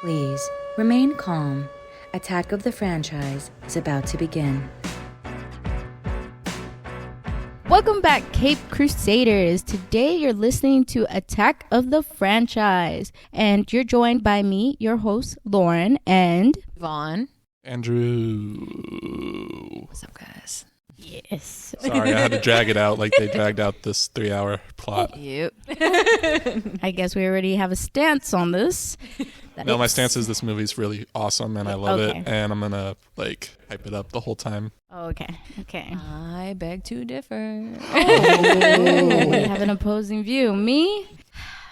Please remain calm. Attack of the Franchise is about to begin. Welcome back, Cape Crusaders. Today you're listening to Attack of the Franchise, and you're joined by me, your host, Lauren, and Vaughn. Andrew. What's up, guys? Yes. Sorry, I had to drag it out like they dragged out this 3-hour plot. Yep. I guess we already have a stance on this. No, my stance is this movie's really awesome and I love Okay. it, and I'm gonna hype it up the whole time. Okay. I beg to differ. We have an opposing view. Me?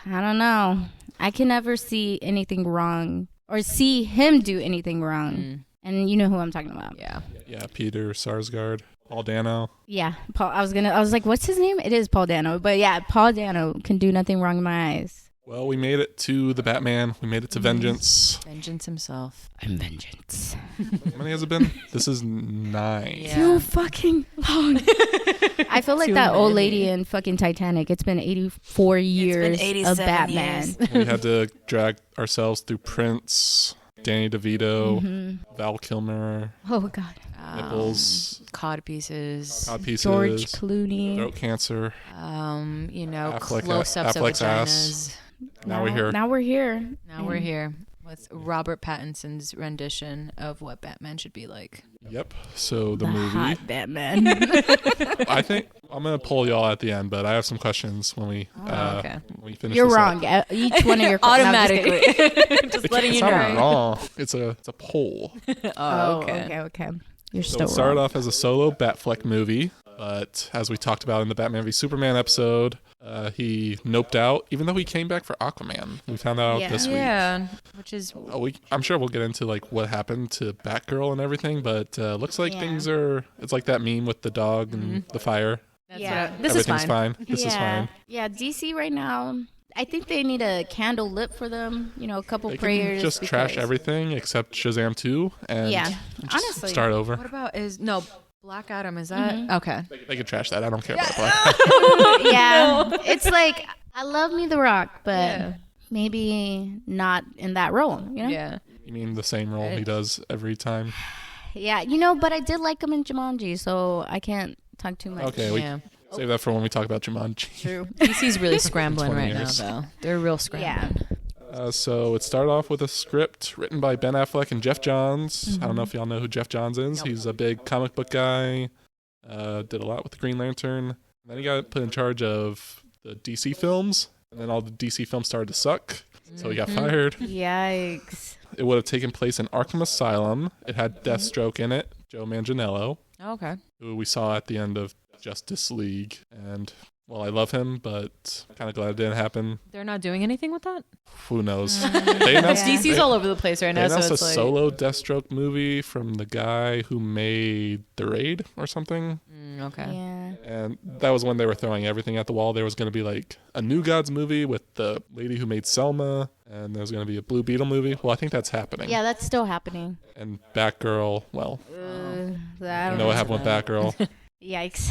I don't know. I can never see anything wrong or see him do anything wrong. And you know who I'm talking about. Yeah. Yeah, Peter Sarsgaard, Paul Dano. Yeah, Paul. I was like, what's his name? It is Paul Dano. But yeah, Paul Dano can do nothing wrong in my eyes. Well, we made it to the Batman. We made it to Vengeance. Vengeance himself. I'm vengeance. How many has it been? This is 9. Yeah. Too fucking long. I feel like Too that old many. lady in fucking Titanic. It's been 84 years of 87 Batman. years. We had to drag ourselves through Prince, Danny DeVito, Val Kilmer, Oh, God. Nipples, Cod pieces. Cod Pieces, George Clooney. throat cancer. Close-ups of Affleck's vaginas. ass. Now we're here. Now we're here. Now we're here with Robert Pattinson's rendition of what Batman should be like. Yep. So the The movie. hot Batman. I think I'm gonna pull y'all at the end, but I have some questions when we okay. when we finish. You're this wrong. Up. Each one of your questions. Automatically. Just letting you It's not know. wrong. It's a poll. Oh, okay. okay. You're So still it started wrong. off as a solo Batfleck movie, but as we talked about in the Batman v Superman episode, he noped out. Even though he came back for Aquaman, we found out Yeah. this week. Yeah, which is I'm sure we'll get into what happened to Batgirl and everything, but looks like Yeah. things are. It's like that meme with the dog and the fire. that's Yeah. what this is Everything's fine. fine. This is fine. Yeah, DC right now, I think they need a candle lit for them. You know, a couple They prayers. can just trash because- everything except Shazam 2 and Yeah, just honestly. start over. What about Black Adam? Is that okay? They can trash that. I don't care about Black. Yeah, it's like I love me The Rock, but Yeah. maybe not in that role. You know? Yeah. You mean the same role he does every time? Yeah, you know, but I did like him in Jumanji, so I can't talk too much. Okay, we Yeah. save that for when we talk about Jumanji. True. DC's really scrambling 20 right years. now, though. They're real scrambling. So it started off with a script written by Ben Affleck and Jeff Johns. I don't know if y'all know who Jeff Johns is. Nope. He's a big comic book guy. Did a lot with the Green Lantern. And then he got put in charge of the DC films. And then all the DC films started to suck. So he got fired. Yikes. It would have taken place in Arkham Asylum. It had Deathstroke in it, Joe Manganiello, Okay. who we saw at the end of Justice League. And, well, I love him, but kind of glad it didn't happen. They're not doing anything with that? Who knows? They announced, Yeah. DC's all over the place right they now, so announced it's a like... solo Deathstroke movie from the guy who made The Raid or something. Okay. Yeah. And that was when they were throwing everything at the wall. There was going to be a New Gods movie with the lady who made Selma, and there was going to be a Blue Beetle movie. Well, I think that's happening. Yeah, that's still happening. And Batgirl, well, I you don't know what happened with Batgirl. Yikes.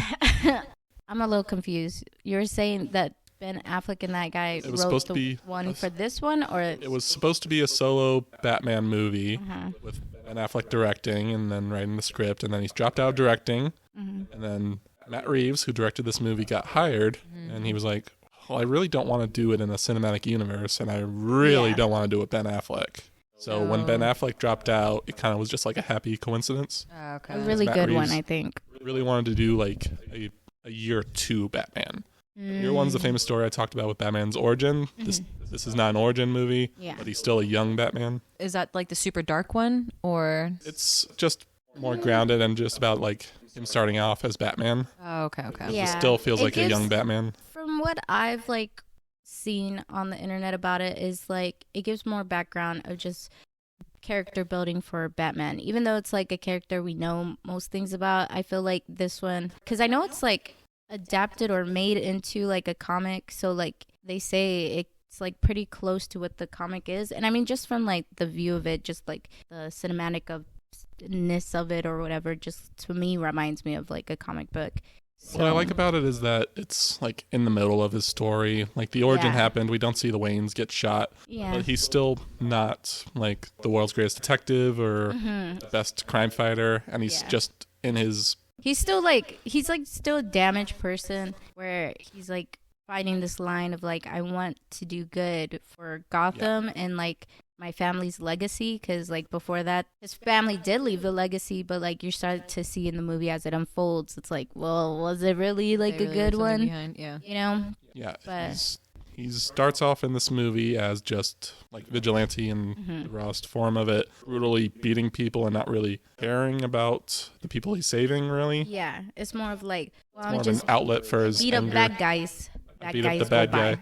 I'm a little confused. You're saying that Ben Affleck and that guy It was wrote supposed the to be one for this one, or It was supposed to be a solo Batman movie Uh-huh. with Ben Affleck directing and then writing the script, and then he's dropped out of directing. Mm-hmm. And then Matt Reeves, who directed this movie, got hired, and he was like, well, I really don't want to do it in a cinematic universe, and I really Yeah. don't want to do it with Ben Affleck. So when Ben Affleck dropped out, it kind of was just like a happy coincidence. Okay. a really Matt good one, Reeves. I think. Really wanted to do a year 2 Batman. Year 1's the famous story I talked about with Batman's origin. This is not an origin movie, Yeah. but he's still a young Batman. Is that like the super dark one, or... It's just more grounded and just about him starting off as Batman. Oh, okay. Yeah. It still feels It like a young gives- Batman. From what I've seen on the internet about it is it gives more background of just character building for Batman. Even though it's a character we know most things about, I feel like this one, because I know it's adapted or made into a comic, so they say it's pretty close to what the comic is. And I mean, just from the view of it, just the cinematic of ness of it or whatever, just to me reminds me of a comic book. What I like about it is that it's like in the middle of his story. Like the origin happened. We don't see the Waynes get shot. Yeah. But he's still not like the world's greatest detective or the best crime fighter. And he's just in his... He's still still a damaged person where he's like fighting this line of like, I want to do good for Gotham and like my family's legacy, because like before that his family did leave a legacy, but like you start to see in the movie as it unfolds, it's like, well, was it really like a good one behind? But he starts off in this movie as just like vigilante in the rawest form of it, brutally beating people and not really caring about the people he's saving, really. It's more of like, well, it's I'm more just of an outlet for his beat anger. up bad guys Beat up the bad guy.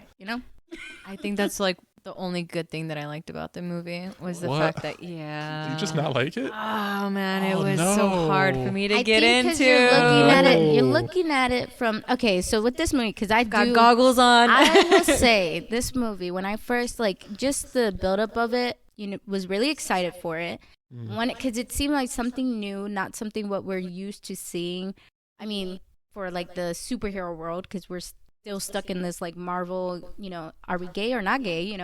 I think that's like the only good thing that I liked about the movie was the fact that Do you just not like it? Oh man, it was so hard for me to get into. You're looking at it from so with this movie, because I've got goggles on. I will say this movie, when I first just the buildup of it, was really excited for it. Because it seemed like something new, not something what we're used to seeing. I mean, for like the superhero world, because we're still stuck in this like Marvel, are we gay or not gay,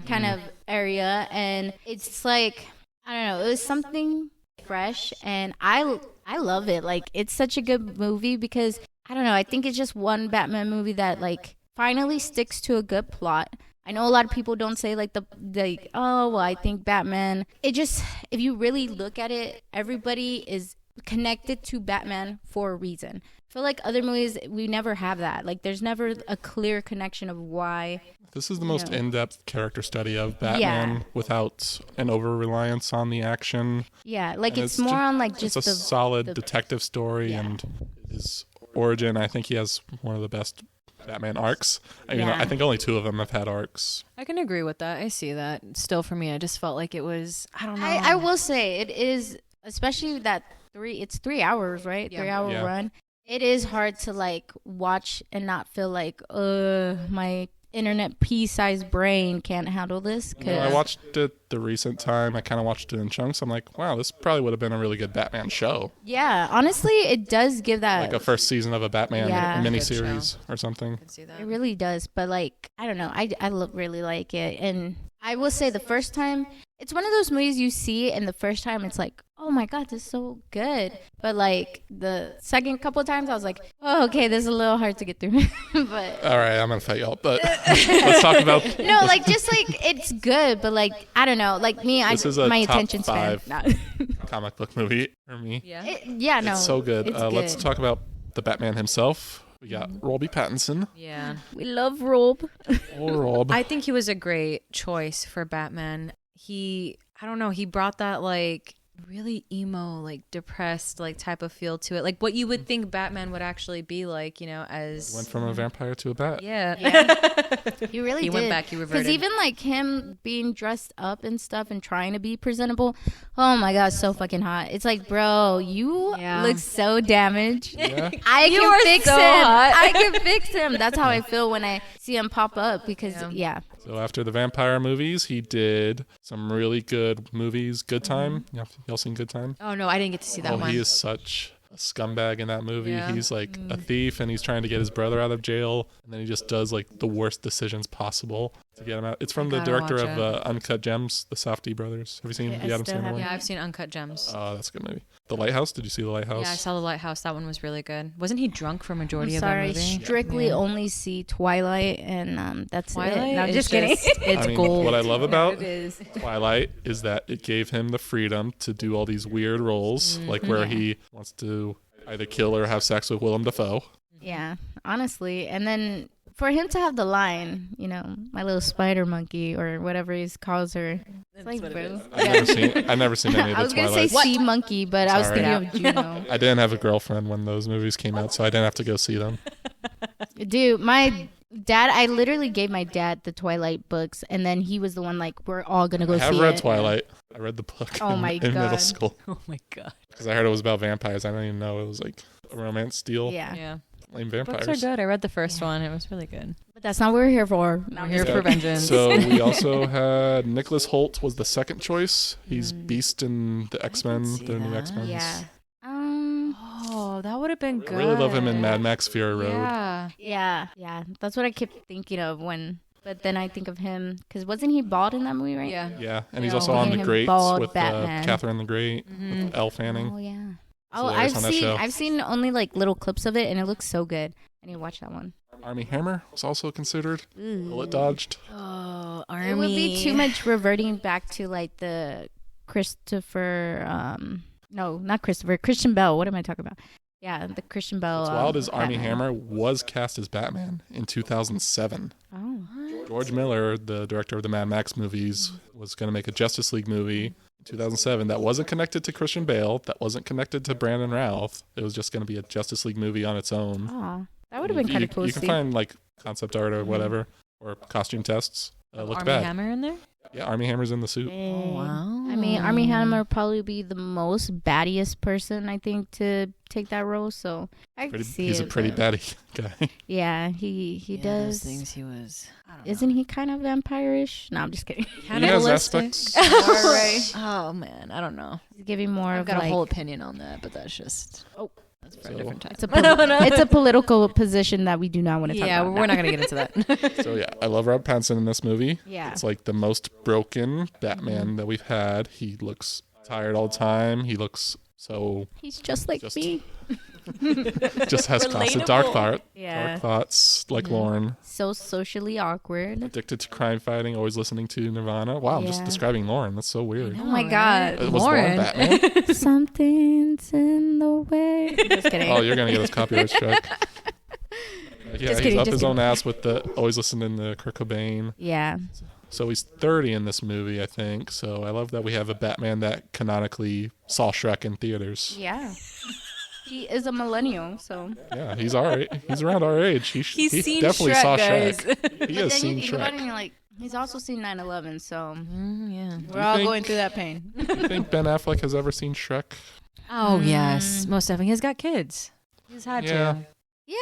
kind of area. And it's like, I don't know, it was something fresh, and I love it. Like, it's such a good movie because, I don't know, I think it's just one Batman movie that like finally sticks to a good plot. I know a lot of people don't say like I think Batman, it just, if you really look at it, everybody is connected to Batman for a reason. I feel like other movies, we never have that. Like, there's never a clear connection of why. This is the most in-depth character study of Batman without an over-reliance on the action. Yeah, like it's more on like just it's a solid detective story, and his origin, I think he has one of the best Batman arcs. I think only 2 of them have had arcs. I can agree with that. I see that. Still, for me, I just felt like it was, I don't know. I will say it is, especially that it's 3 hours, right? Yeah. 3 hour run. It is hard to like watch and not feel like, my internet pea-sized brain can't handle this. I watched it the recent time. I kind of watched it in chunks. I'm like, wow, this probably would have been a really good Batman show. Yeah, honestly, it does give that like a first season of a Batman miniseries or something. See that. It really does. But like, I don't know, I really like it. And I will say the first time, it's one of those movies you see, and the first time it's like, oh my god, this is so good. But like the second couple of times I was like, oh, okay, this is a little hard to get through. But all right, I'm gonna fight y'all, but let's talk about just like it's good, but like, I don't know, like me, this is a my top attention span 5 comic book movie for me. It's so good. It's good. Let's talk about the Batman himself. We got Robby Pattinson. Yeah, we love Rob. Rob. I think he was a great choice for Batman. He brought that like really emo, like depressed, like type of feel to it, like what you would think Batman would actually be like, as went from a vampire to a bat. He really he did. went back, he reverted. Because even like him being dressed up and stuff and trying to be presentable, oh my god, so fucking hot. It's like, bro, you look so damaged. I can fix him. That's how I feel when I see him pop up, because So after the vampire movies, he did some really good movies. Good Time. Y'all seen Good Time? Oh no, I didn't get to see that one. He is such a scumbag in that movie. Yeah. He's like a thief, and he's trying to get his brother out of jail, and then he just does like the worst decisions possible to get him out. It's from the director of Uncut Gems, the Safdie brothers. Have you seen the Adam Sandler one? Yeah, I've seen Uncut Gems. Oh, that's a good movie. The Lighthouse. Did you see The Lighthouse? Yeah, I saw The Lighthouse. That one was really good. Wasn't he drunk for majority of that movie? Strictly only see Twilight, and that's Twilight. it. No, I'm just kidding. It's gold. What I love about Twilight is that it gave him the freedom to do all these weird roles, like where he wants to either kill or have sex with Willem Dafoe. Yeah, honestly. And then for him to have the line, my little spider monkey or whatever he calls her. It's like, bro. I've never seen any of the Twilight. I was going to say sea monkey, but I was thinking of Juno. I didn't have a girlfriend when those movies came out, so I didn't have to go see them. Dude, my dad, I literally gave my dad the Twilight books, and then he was the one like, we're all going to go see it. I have read Twilight. I read the book in middle school. Oh my god. Because I heard it was about vampires. I didn't even know it was like a romance deal. Yeah. Lame vampires. Books are good. I read the first one. It was really good. But that's not what we're here for. We're here for vengeance. So we also had Nicholas Hoult was the second choice. He's Beast in the X-Men, the new X-Men. Yeah. Oh, that would have been good. I really love him in Mad Max Fury Road. Yeah. Yeah. That's what I kept thinking of when. But then I think of him because wasn't he bald in that movie, right? Yeah. Yeah, and he's also on The Him Greats bald with Batman. Catherine the Great, with Elle Fanning. Oh yeah. It's Oh, hilarious on that show. I've seen only like little clips of it, and it looks so good. I need to watch that one. Armie Hammer was also considered. Bullet dodged. Oh, Army. It would be too much reverting back to like the Christopher. No, not Christopher. Christian Bale. What am I talking about? Yeah, the Christian Bale. What's wild is Armie Batman. Hammer was cast as Batman in 2007. Oh. George Miller, the director of the Mad Max movies, was going to make a Justice League movie in 2007 that wasn't connected to Christian Bale, that wasn't connected to Brandon Routh. It was just going to be a Justice League movie on its own. Oh, that would have been kind of cool You to can see. find like concept art or whatever, or costume tests. Looked Armie bad. Hammer in there? Yeah, Armie Hammer's in the suit. Oh, wow. I mean, Armie Hammer would probably be the most battiest person, I think, to take that role. So I can see He's it, a pretty but- baddie guy. Yeah, he does. Those things he was. I don't know. Isn't he kind of vampire-ish? No, I'm just kidding. He has Cannibalistic? aspects. Right. Oh man, I don't know. He's giving more I've of got like a whole opinion on that, but that's just that's for a So- different time. it's a political position that we do not want to talk Yeah, about. we're not gonna get into that. So yeah, I love Robert Pattinson in this movie. Yeah. It's like the most broken Batman that we've had. He looks tired all the time. He looks so He's just like Just- me. just has constant Yeah. dark thoughts like Lauren. So socially awkward. Addicted to crime fighting, always listening to Nirvana. Wow, I'm just Yeah. describing Lauren. That's so weird. Oh my God. Was Lauren Batman? Something's in the way. Just kidding. Oh, you're gonna get us copyright strike. Yeah, Just he's kidding, up just his own kidding. ass with the always listening to Kurt Cobain. Yeah. So he's 30 in this movie, I think. So I love that we have a Batman that canonically saw Shrek in theaters. Yeah. He is a millennial, so. Yeah, he's all right. He's around our age. He seen definitely Shrek, saw guys. Shrek. He has then seen you think about it Shrek. and you're like, he's also seen 9/11, so Yeah. we're all think- going through that pain. Do you think Ben Affleck has ever seen Shrek? Oh yes, most definitely. He's got kids. He's had Yeah. to. Yeah.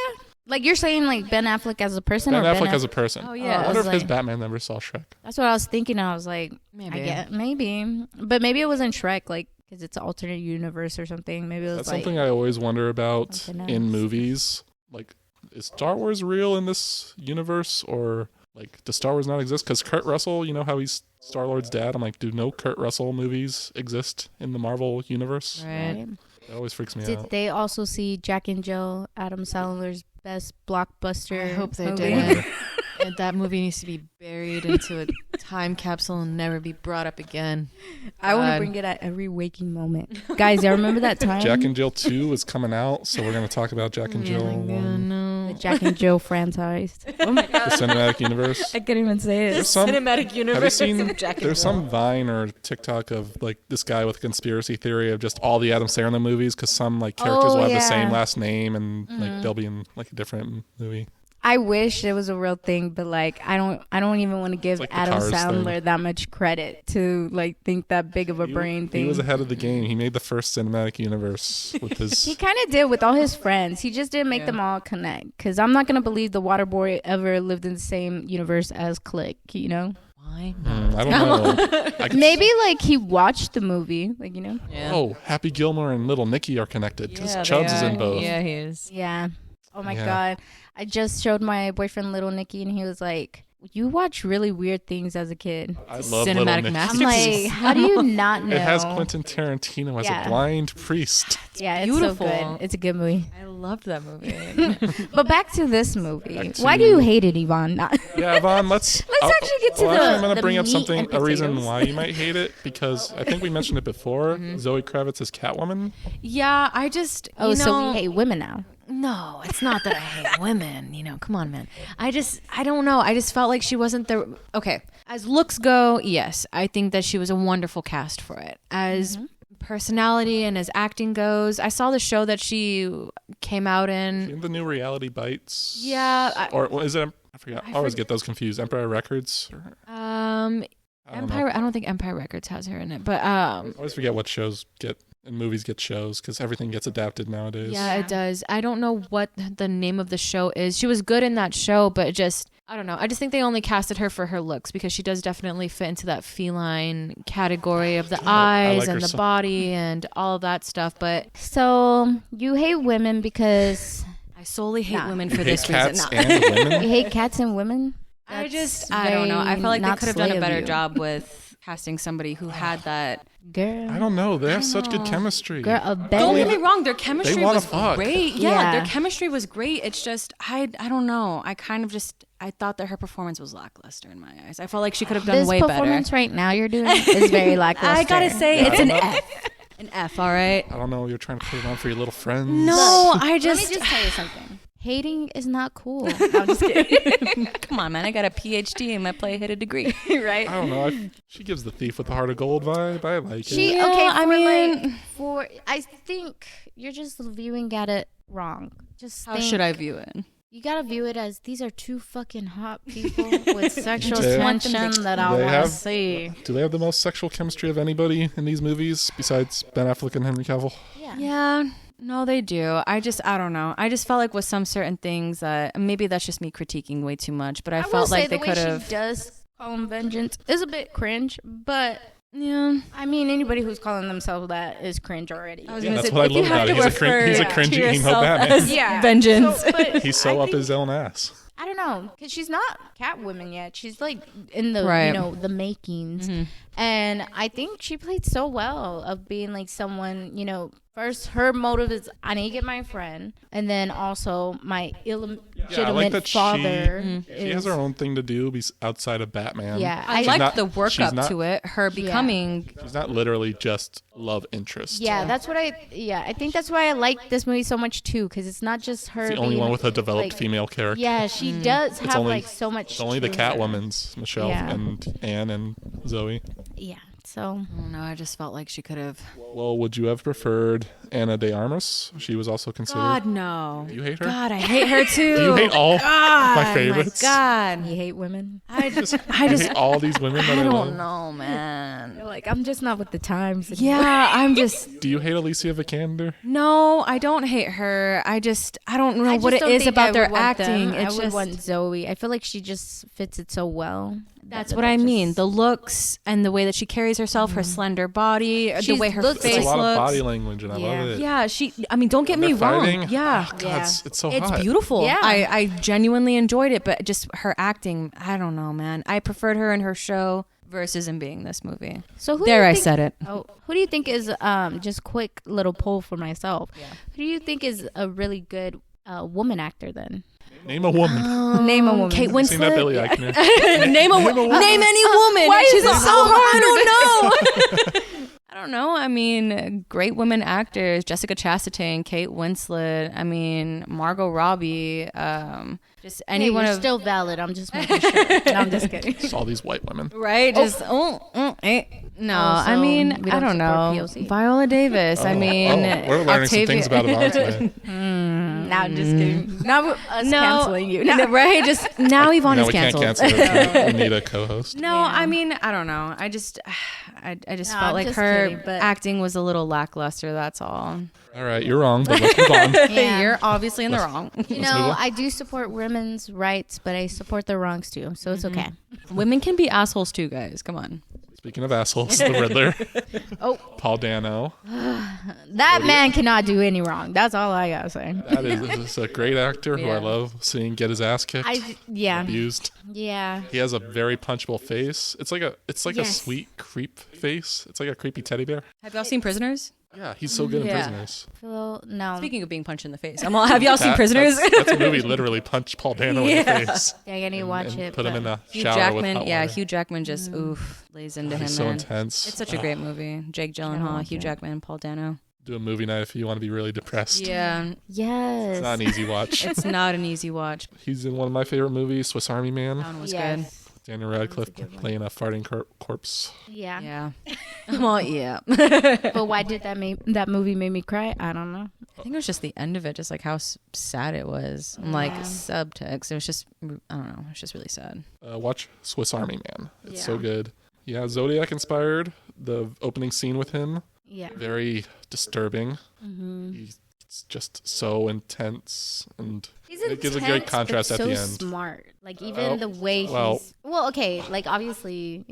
Like you're saying, like Ben Affleck as a person, Ben or Affleck as a person. Oh I yeah. wonder was if his like- Batman never saw Shrek. That's what I was thinking. I was like, Maybe. I get maybe, but maybe it wasn't Shrek, like because it's an alternate universe or something. Maybe it was That's like something I always wonder about something in else. movies. Like, is Star Wars real in this universe, or like does Star Wars not exist? Because Kurt Russell, you know how he's Star-Lord's dad. I'm like, do no Kurt Russell movies exist in the Marvel universe? Right. Right? That always freaks me Did out. they also see Jack and Jill, Adam Sandler's best blockbuster? I hope they movie? did. And that movie needs to be buried into a time capsule and never be brought up again. I want to God. bring it at every waking moment, guys. Y'all remember that time? Jack and Jill 2 is coming out, so we're going to talk about Jack and Jill, no. The Jack and Jill franchise. Oh my the god, cinematic universe. I can't even say it. There's some, Cinematic have you universe. seen, of Jack and there's Jill. some Vine or TikTok of like this guy with a conspiracy theory of just all the Adam Sandler movies because some like characters Oh, will have yeah. the same last name and like they'll be in like a different movie. I wish it was a real thing, but like I don't even want to give like the Adam Cars Sandler thing. that much credit to like think that big of a brain He thing. was ahead of the game. He made the first cinematic universe with his. He kind of did with all his friends. He just didn't make them all connect. Because I'm not going to believe the water boy ever lived in the same universe as Click, you know? Why? I don't know. I could- Maybe like he watched the movie, like, you know? Yeah. Oh, Happy Gilmore and Little Nicky are connected because Yeah, Chubbs they is in are. both. Yeah, he is. Yeah. Oh my Yeah. God. I just showed my boyfriend Little Nicky and he was like, you watch really weird things as a kid. I love Little Cinematic Nicky. I'm masterpiece. like, how do you not know? It has Quentin Tarantino as Yeah. a blind priest. Yeah, it's beautiful. so good. It's a good movie. I loved that movie. But back to this movie. Back to- Why do you hate it, Yvonne? Yeah, Vaughn, let's actually get to actually, I'm the going to bring up meat something, and a reason potatoes. why you might hate it, because I think we mentioned it before. Mm-hmm. Zoe Kravitz is Catwoman. Yeah, I just Oh, you so know, we hate women now. No, it's not that I hate women. You know, come on, man. I don't know. I just felt like she wasn't the okay. As looks go, yes, I think that she was a wonderful cast for it. As personality and as acting goes, I saw the show that she came out in. In the new Reality Bites. Yeah, Or well, is it? I forgot. I always get those confused. Empire Records. I I don't know. Empire. I don't think Empire Records has her in it, but I always forget what shows get and movies get shows because everything gets adapted nowadays. Yeah, it does. I don't know what the name of the show is. She was good in that show, but I don't know. I just think they only casted her for her looks because she does definitely fit into that feline category of the eyes like and the her body and all of that stuff. But So you hate women because I solely hate women You for hate this cats reason. and women? you hate cats and women. I That's don't know. I felt like they not could have done slay a of better you. job with casting somebody who had that. Girl, I don't know. They have such good chemistry. girl, a Don't better. get me wrong, their chemistry wanna was fuck. great. Yeah. Their chemistry was great. It's just I don't know. I kind of just I thought that her performance was lackluster in my eyes. I felt like she could have done This way better. performance right now you're doing is very lackluster. I gotta say, Yeah, it's I an don't know. F. An F, all right? I don't know. You're trying to put it on for your little friends. No, I Let me just... just tell you something. Hating is not cool. No, I'm just kidding. Come on, man. I got a PhD and I play hit a degree, right? I don't know. She gives the thief with the heart of gold vibe. I like She it. Yeah, okay. I For mean- I think you're just viewing at it wrong. Just How think, should I view it? You gotta view it as these are two fucking hot people with sexual They- tension that I they want to have- see. Do they have the most sexual chemistry of anybody in these movies besides Ben Affleck and Henry Cavill? Yeah. No, they do. I don't know. I just felt like with some certain things that maybe that's just me critiquing way too much, but I will felt say like they the way could have. she does Colin Vengeance is a bit cringe, but Yeah. I mean anybody who's calling themselves that is cringe already. I was Yeah, gonna that's say, what I if you love have about to it. He's a refer cringy to emo yourself Batman. as Yeah. vengeance. So, but He's so I up think- his own ass. I don't know, because she's not Catwoman yet. She's like in the Right. the makings, Mm-hmm. and I think she played so well of being like someone. First her motive is I need to get my friend, and then also my illegitimate Yeah, I like that father. she has her own thing to do outside of Batman. Yeah, I She's liked not- the work she's up not- to it. Her becoming. She's not literally just love interest. Yeah, that's what I think that's why I like this movie so much too, because it's not just her. It's the only being, one with a developed like, female character. Yeah, she does have only- like so much. It's only the to her. Catwomans, Michelle Yeah. and Anne and Zoe. Yeah, so I don't know. I just felt like she could have. Well, would you have preferred Ana de Armas? She was also considered. God no. You hate her? God, I hate her too. Do you hate all God, my favorites? My God. you hate women. I You just. hate all these women that I I don't love? know, man. You're like I'm just not with the times. Yeah, I'm just. Do you hate Alicia Vikander? No, I don't hate her. I don't know what it is about their acting. I It's would just want Zoe. I feel like she just fits it so well. that's what I mean. The looks and the way that she carries herself, her slender body, the She way her looks- It's face a lot looks. of body language, and I love it. Yeah, I mean, don't get When me they're wrong. fighting, Yeah. oh, God, Yeah. it's so It's hot. beautiful. Yeah. I genuinely enjoyed it, but just her acting, I don't know, man. I preferred her in her show versus in being this movie. So who There, do you I think- said it. Oh, who do you think is just quick little poll for myself? Who do you think is a really good woman actor then? Name a woman. Name a woman. Kate I've seen that Winslet. Billy Eichner. Name any woman. Why is She's it a- so I don't know. I don't know. I mean, great women actors: Jessica Chastain, Kate Winslet. I mean, Margot Robbie. Just Hey, anyone you're of still valid. I'm just making sure. No, I'm just kidding. Just all these white women. right. Just no. I Also, mean, we I don't don't know. support POC. Viola Davis. I mean, we're learning some Octavia- things about Yvonne today. No, I'm just kidding. Not us No, canceling you. No, right? Just now, Yvonne No, is we can't canceled. cancel her. We need a co-host. No, Yeah. I mean, I don't know. I just No, felt I'm like just her kidding, but- acting was a little lackluster. That's all. All right, you're wrong, but let's move on. Yeah. You're obviously in the wrong. You move know, on. I do support women's rights, but I support their wrongs too. So it's okay. Women can be assholes too, guys. Come on. Speaking of assholes, the Riddler. Oh. Paul Dano. That man cannot do any wrong. That's all I gotta say. That is a great actor who I Yeah. love seeing get his ass kicked, Yeah. abused. Yeah. He has a very punchable face. It's like a Yes. sweet creep face. It's like a creepy teddy bear. Have y'all seen Prisoners? Yeah, he's so good in Yeah. Prisoners. Phil, no. Speaking of being punched in the face, have y'all seen Prisoners? That's a movie literally punched Paul Dano in the face. Yeah, I need to watch and it. put him but- in a Hugh shower with Jackman, hot yeah, water. Hugh Jackman just lays into him. He's so man. intense. It's such a great movie. Jake Gyllenhaal, watch Hugh it. Jackman, Paul Dano. Do a movie night if you want to be really depressed. Yeah, Yes. It's not an easy watch. it's not an easy watch. He's in one of my favorite movies, Swiss Army Man. That one was Yes. Daniel Radcliffe playing a farting corpse. Yeah. good. Yeah. Well, yeah. But why did that movie make me cry? I don't know. I think it was just the end of it, just like how sad it was. And like Yeah. subtext. It was just, I don't know. It was just really sad. Watch Swiss Army Man. It's so Yeah. good. Yeah, Zodiac inspired the opening scene with him. Yeah. very disturbing. He's just so intense, and it gives a great contrast at the end. Smart, like even the way he's okay, like obviously,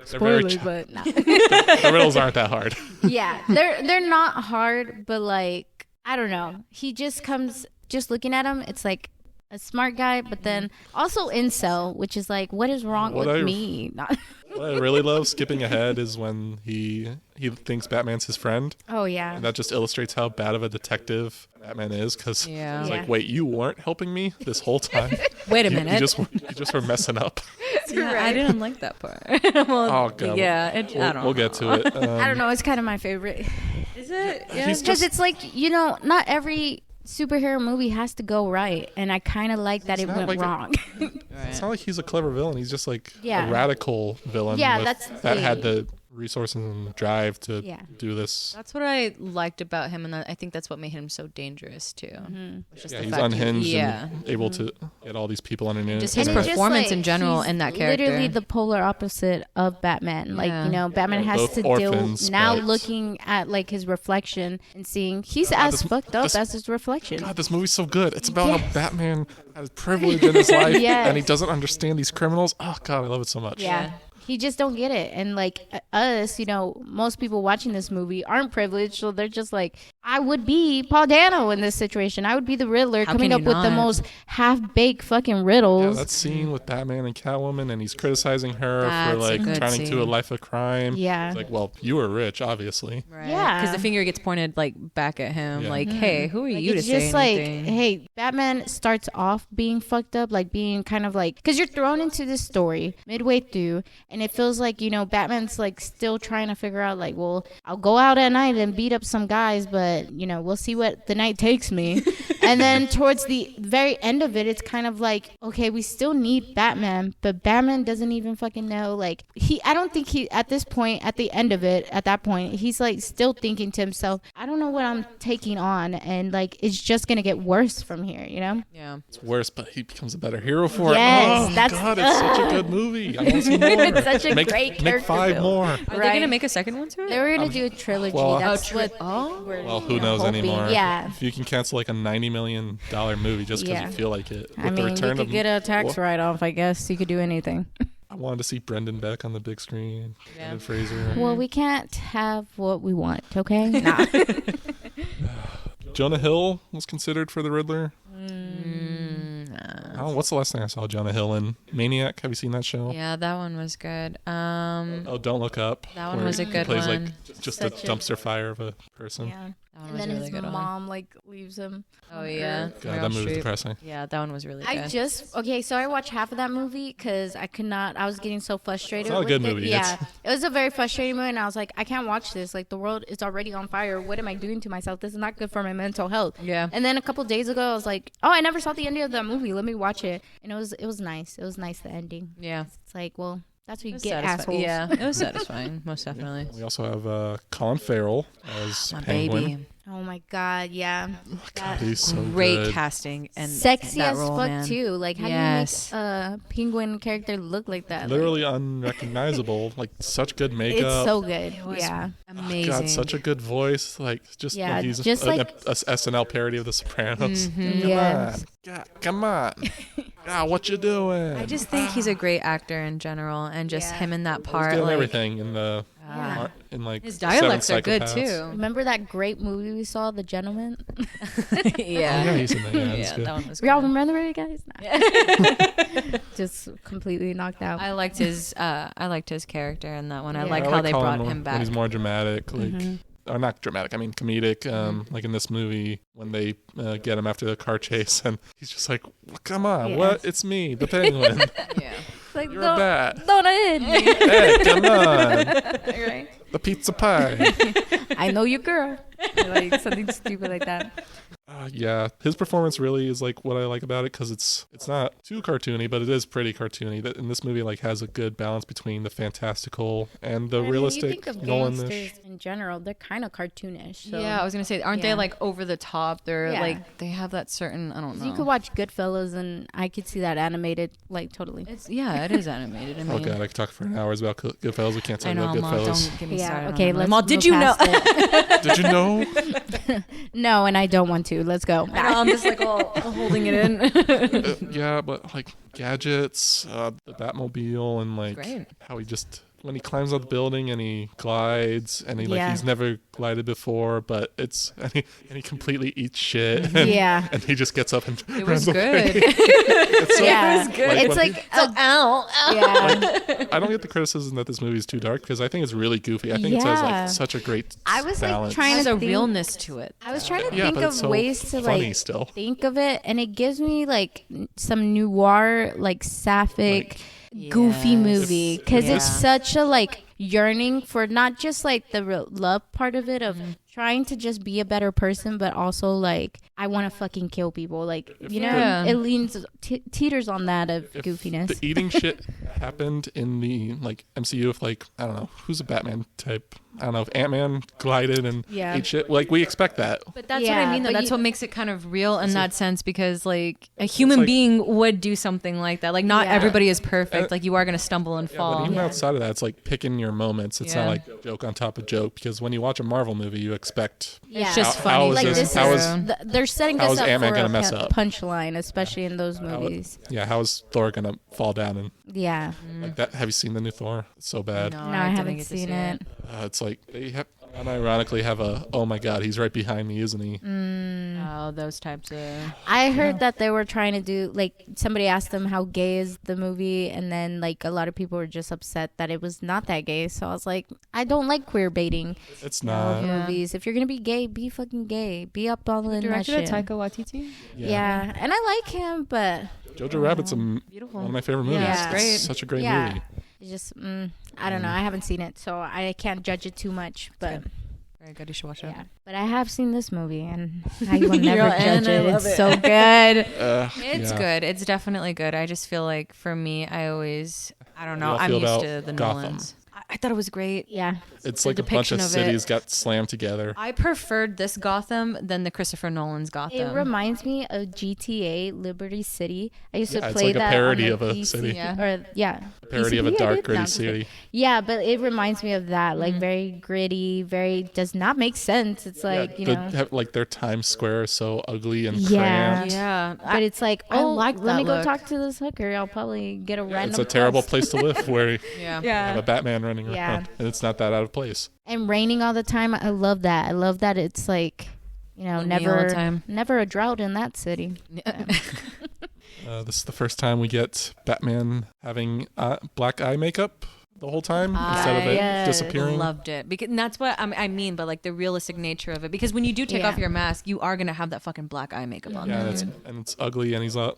Spoilers, but no. The riddles aren't that hard. Yeah, they're not hard, but like I don't know, he just comes, just looking at him, it's like a smart guy, but then also incel, which is like, what is wrong with me? What I really love, skipping ahead, is when he thinks Batman's his friend. Oh yeah, and that just illustrates how bad of a detective Batman is, because he's like, wait, you weren't helping me this whole time. Wait a minute, you just were messing up. Yeah, I didn't like that part. Oh god, yeah, we'll get to it. I don't know, it's kind of my favorite. Is it? Yeah, because it's like, not every superhero movie has to go right, and I kind of like that it went wrong. It's not like he's a clever villain. He's just like Yeah. a radical villain. Yeah, that's the that had thing. the resources and drive to Yeah. do this. That's what I liked about him, and I think that's what made him so dangerous too. Was just Yeah, the he's fact unhinged and able to get all these people underneath. Just his And it's just performance like, in general he's in that character. literally the polar opposite of Batman. Like, Batman Yeah, has both to orphans, deal now but- looking at like his reflection and seeing he's God, as fucked up as his reflection. God, this movie's so good. It's about how Batman has privilege in his life, Yes. and he doesn't understand these criminals. Oh God, I love it so much. Yeah. He just don't get it. And like us, most people watching this movie aren't privileged, so they're just like, I would be Paul Dano in this situation. I would be the Riddler How coming can up you with the not? most half-baked fucking Yeah, riddles. that scene with Batman and Catwoman, and he's criticizing her That's for a like good trying to scene. a life of crime. Yeah. It's like, well, you were rich, obviously. Right. Yeah. Because the finger gets pointed like back at him, Yeah. like, "Hey, who are Like, you to it's say just like, anything?" hey, Batman starts off being fucked up, like being kind of like, because you're thrown into this story midway through, and it feels like, Batman's like still trying to figure out, like, well, I'll go out at night and beat up some guys, but, we'll see what the night takes me. And then towards the very end of it, it's kind of like, okay, we still need Batman, but Batman doesn't even fucking know, like, I don't think he, at this point, at the end of it, at that point, he's like still thinking to himself, I don't know what I'm taking on, and like, it's just gonna get worse from here, Yeah. It's worse, but he becomes a better hero for Yes, it. Oh that's- God, it's such a good movie. I want to see more. It's such a great Make character 5 build. more. Are they Right. gonna make a second one to it? They were gonna do a trilogy. Well, That's what. Well, who knows hoping. anymore? Yeah. If you can cancel like a $90 million movie just because Yeah. you feel like it. I With the mean, you return could of get a tax write-off. I guess you could do anything. I wanted to see Brendan Beck on the big screen. Yeah. Brendan Fraser. Well, we can't have what we want. Okay. Nah. Jonah Hill was considered for the Riddler. Nah. Oh, what's the last thing I saw Jonah Hill in? Maniac. Have you seen that show? Yeah, that one was good. Oh, Don't Look Up. That one where was a he good plays one. like just Such a dumpster fire of a person. Yeah. That one And was then a really his good one. mom like leaves him. Oh yeah. God, Meryl that movie's Streep. depressing. Yeah, that one was really good. So I watched half of that movie because I could not. I was getting so frustrated. It's not a with good it. movie. Yeah, It's- it was a very frustrating movie, and I was like, I can't watch this. Like, the world is already on fire. What am I doing to myself? This is not good for my mental health. Yeah. And then a couple days ago, I was like, oh, I never saw the ending of that movie. Let me watch it. And it was nice. It was nice, the ending. Yeah. It's like, well, that's what It you was get, satisfying. assholes. Yeah, it was satisfying, most definitely. We also have Colin Farrell as My Penguin. baby. Oh my god, yeah. God, he's so Great good. casting and Sexy that as role, fuck man. too. Like, how Yes. do you make a penguin character look like that? Literally unrecognizable. Like such good Like, makeup. it's so good. was Yeah. Amazing. God, such a good voice. Like just Yeah, like he's just a like- SNL parody of The Sopranos. Mhm. Come Yes. on, God, come on. God, what you doing? I just think he's a great actor in general, and just Yeah. him in that He's part. good in like, everything in the Yeah. in like his Seven dialects are good Psychopaths. too. Remember that great movie we saw, The Gentleman? Oh, yeah, he's in that. Yeah, that's yeah, good. that one was Y'all good. remember it, guys? Nah. Just completely knocked out. I liked his character in that one. I Yeah. like I how they Colin brought when- him back. When he's more dramatic, like Mm-hmm. or not dramatic, I mean comedic. Like in this movie when they get him after the car chase, and he's just like, "Come on, Yeah. what? It's me, the Penguin. Yeah. Like, You're a bat. don't hit me. Hey, come on, Right? the pizza pie." I know your girl. Like something stupid like that. Yeah, his performance really is like what I like about it, because it's not too cartoony, but it is pretty cartoony. That in this movie like has a good balance between the fantastical and the I mean, realistic. you think of Nolan-ish. gangsters in general, they're kind of cartoonish. So. Yeah, I was gonna say, aren't they Yeah. like over the top? They're Yeah. like they have that certain, I don't know. You could watch Goodfellas, and I could see that animated like totally. It is animated. I mean, Oh god, I could talk for an hours about Goodfellas. We can't talk I know, about Mom. Goodfellas. Don't get me Yeah, started. okay, on let's Mom, did move you know? past it. Did you know? No, and I don't want to. Let's go. I'm just like all holding it in. Yeah, but like gadgets, the Batmobile, and like Great. how he just when he climbs up the building and he glides and he Yeah. he's never glided before, but it's and he completely eats shit. And, Yeah. and he just gets up and It was runs away. good. It's so, Yeah, Like it's when like Ow. yeah. I don't get the criticism that this movie is too dark, because I think it's really goofy. I think it has Yeah. like such a great I was like balance. trying There's to a think, realness to it. I was trying to Yeah, think but of it's so ways to funny like still. think of it, and it gives me like some noir, like sapphic, goofy Yes. movie, because it's Yeah. such a like yearning for not just like the love part of it of trying to just be a better person, but also like I want to fucking kill people, like you know, Yeah. it leans teeters on that of If goofiness. the eating shit happened in the like MCU, if like I don't know who's a Batman type, I don't know if Ant-Man glided and Yeah. ate shit, like we expect that. But that's what Yeah, I mean, though. but That's you- what makes it kind of real in that sense, because like a human like- being would do something like that. Like not Yeah. everybody is perfect. And- Like you are gonna stumble and Yeah, fall. but even outside of that, it's like picking your moments. It's Yeah. not like joke on top of joke, because when you watch a Marvel movie, you expect Yeah. It's just How- funny. how is like this- this how is is- they're setting how us is up Ant-Man for gonna a mess up? punchline, especially in those movies. how is Thor gonna fall down and Yeah. like that? Have you seen the new Thor? It's so bad. No, I didn't haven't get to seen see it. It's like they have unironically have a oh my god, he's right behind me, isn't he? Oh, those types of. I heard that they were trying to do like somebody asked them how gay is the movie, and then like a lot of people were just upset that it was not that gay. So I was like, I don't like queer baiting It's of not. Yeah. movies. If you're gonna be gay, be fucking gay. Be up all in that Directed shit. at Taika Waititi. Yeah, and I like him, but Jojo Rabbit's Beautiful. one of my favorite movies. Yeah. It's Great. such a great yeah, movie. it's just I don't know. I haven't seen it, so I can't judge it too much. But Very good. You should watch it. yeah, but I have seen this movie, and I will never You're judge in, I it. love It's it. so good. It's Yeah. good. It's definitely good. I just feel like for me, I don't know. y'all I'm feel used about to the Gotham? Nolans. I thought it was great. Yeah. It's The like a bunch of depiction of cities it. got slammed together. I preferred this Gotham than the Christopher Nolan's Gotham. It reminds me of GTA Liberty City. I used to Yeah, it's play like a that parody on the of a PC, city. Yeah. Or yeah, Parody of a PCP, I dark, did? No, gritty I'm just kidding. city. Yeah, but it reminds me of that, like very gritty, very does not make sense. It's like like their Times Square is so ugly and Yeah. cramped. Yeah. but it's like I oh, like let that me go look. talk to this hooker. I'll probably get a random. It's a terrible quest. place to live where you Yeah. have a Batman running around, Yeah. and it's not that out of place. And raining all the time. I love that. I love that it's like Rainy all the never time. never a drought in that city. This is the first time we get Batman having black eye makeup the whole time instead of it yes. disappearing. Loved it because and that's what I mean, but like the realistic nature of it. Because when you do take Yeah. off your mask, you are gonna have that fucking black eye makeup on. Yeah, there. and it's ugly, and he doesn't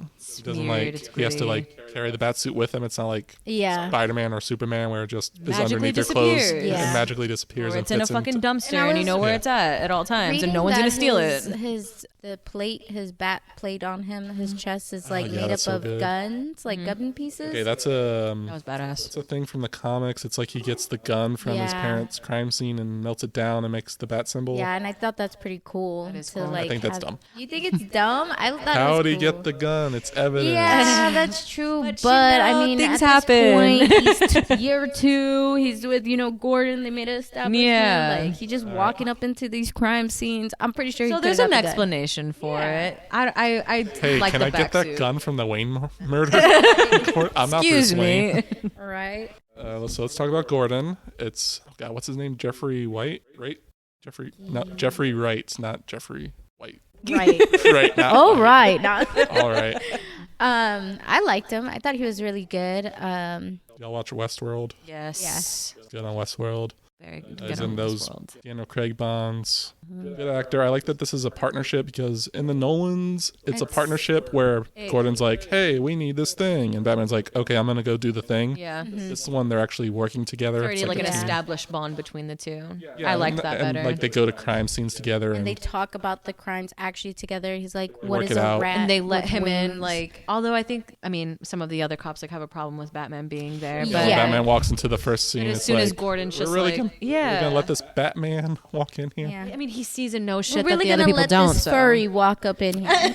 weird, like it's he has to gritty. like carry the bat suit with him. It's not like Yeah. Spider-Man or Superman where it just is Magically underneath your clothes disappears. Yeah. and magically disappears. Or and it's in a fits fucking dumpster, And I and you was- know where Yeah. it's at all times, and Reading no one's gonna that steal his- it. His bat plate on him, his chest is like yeah, made up that's so of good. guns, like gun pieces. Okay, that's That was badass. it's a thing from the comics. It's like he gets the gun from his Yeah. parents' crime scene and melts it down and makes the bat symbol. Yeah, and I thought that's pretty cool. That is to, cool. I like, think that's have- dumb. You think it's dumb? I thought it How was did he cool. get the gun? It's evidence. Yeah, that's true. But But, you know, I mean, things at this happen. point, he's year 2. He's with Gordon. They made an establishment. Yeah. Like he's just walking up into these crime scenes. I'm pretty sure. So he there's could've an got the gun. explanation for Yeah. it. I Hey, like can the I get that backsuit. gun from the Wayne murder? I'm not Excuse Bruce Wayne. me. All right. So let's talk about Gordon. It's God, what's his name? Jeffrey White, right? Jeffrey Wright, not Jeffrey White. Right. Right now. Oh, right. Now, All right. I liked him. I thought he was really good. Y'all watch Westworld? Yes. Good on Westworld. Very good As on in this those world. Daniel Craig Bonds. Good actor. I like that this is a partnership because in the Nolans, it's a partnership where Gordon's like, hey, we need this thing. And Batman's like, okay, I'm going to go do the thing. Yeah. This one, they're actually working together. It's already It's like an a team. established bond between the two. Yeah, I liked and- that and, better. like they go to crime scenes together. And And they talk about the crimes actually together. He's like, They what work is it a out. rat? and they let with him in, wings? like, although I mean, some of the other cops like have a problem with Batman being there, you but know, Yeah. Batman walks into the first scene. as It's soon like, as Gordon's we're just really like, gonna, yeah, we're going to let this Batman walk in here. Yeah. I mean, he sees and knows We're shit really that the other gonna people let don't. this So. furry walk up in here.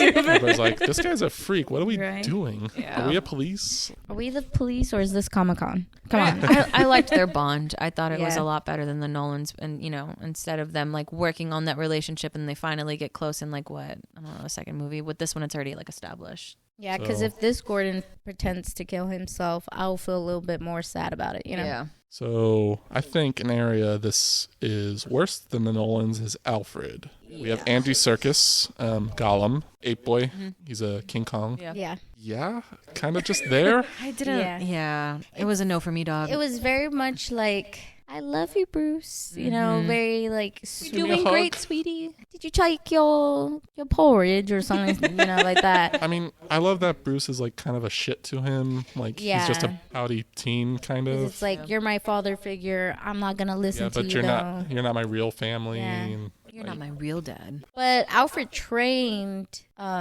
Everybody's like, this guy's a freak. What are we Right. doing? Yeah. Are we a police? Are we the police or is this Comic-Con? Come on. I liked their bond. I thought it was Yeah. a lot better than the Nolans, and instead of them like working on that relationship and they finally get close in like what I don't know a second movie. With this one, it's already like established. Yeah, because So- if this Gordon pretends to kill himself, I'll feel a little bit more sad about it, Yeah. So I think an area this is worse than the Nolans is Alfred. We have Andy Serkis, Gollum, Ape Boy. He's a King Kong. Yeah. Yeah. Yeah, kind of just there. I didn't. Yeah. Yeah. It was a no for me, dog. It was very much like, I love you, Bruce. You know, very like, me a doing hug. great, sweetie. did you take your porridge or something, like that? I mean, I love that Bruce is like kind of a shit to him. Like he's just a Yeah. pouty teen kind 'Cause of. it's like, you're my father figure. I'm not going to listen Yeah, to but you, you're though. not my real family. Yeah. And, You're not my real dad. But Alfred trained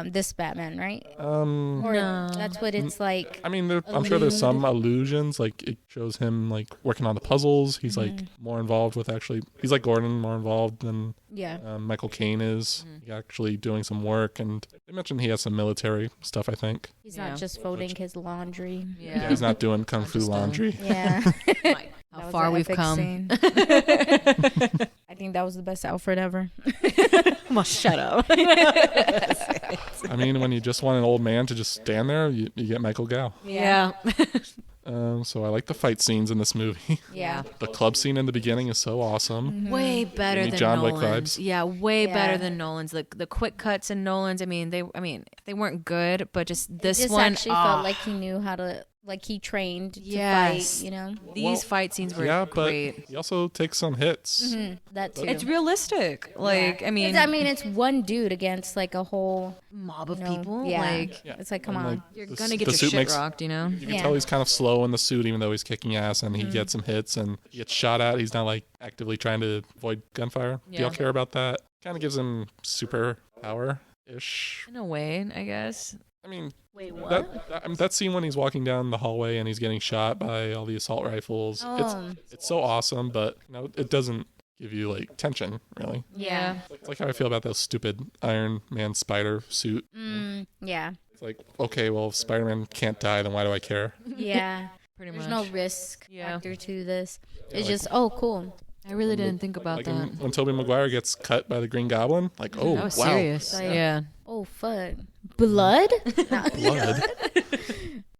this Batman, right? Or No. that's what it's like. I mean, I'm sure there's some allusions. Like it shows him like working on the puzzles. He's like more involved with actually. He's like Gordon, more involved than Yeah. Michael Caine is. He's actually doing some work, and they mentioned he has some military stuff. I think. He's Yeah. not just folding his laundry. Yeah, he's not doing kung fu just, laundry. Yeah. How That was far an we've epic come. scene. I think that was the best Alfred ever. Well, shut up. I mean, when you just want an old man to just stand there, you get Michael Gow. Yeah. So I like the fight scenes in this movie. Yeah. The club scene in the beginning is so awesome. Way better me than John Wick Nolan's. vibes. Yeah, way Yeah. better than Nolan's. Like the quick cuts in Nolan's. I mean, they weren't good, but just this Just one. actually felt like he knew how to, like he trained to Yes. fight, you know? these Well, fight scenes were Yeah, but great. he also takes some hits. That too. It's realistic. Like, I mean, it's one dude against like a whole mob of you know, people. Yeah. Like, Yeah. It's like, come And, on. like, you're the gonna s- get the your suit shit makes- rocked, you know? You can Yeah. tell he's kind of slow in the suit, even though he's kicking ass, and he gets some hits and he gets shot at. He's not like actively trying to avoid gunfire. Do Yeah. y'all care about that? Kind of gives him superpower ish. In a way, I guess. I mean, Wait, that scene when he's walking down the hallway and he's getting shot by all the assault rifles. Oh. It's so awesome, but it doesn't give you like tension really. Yeah. It's like how I feel about that stupid Iron Man spider suit. Yeah. It's like, okay, well, if Spider-Man can't die, then why do I care? Yeah. Pretty There's much. no risk Yeah. factor to this. It's like- just, oh, cool. I really didn't think about Like that. when Tobey Maguire gets cut by the Green Goblin, like, oh, That was wow, serious. So, yeah. Yeah. Oh, fuck. Blood? blood.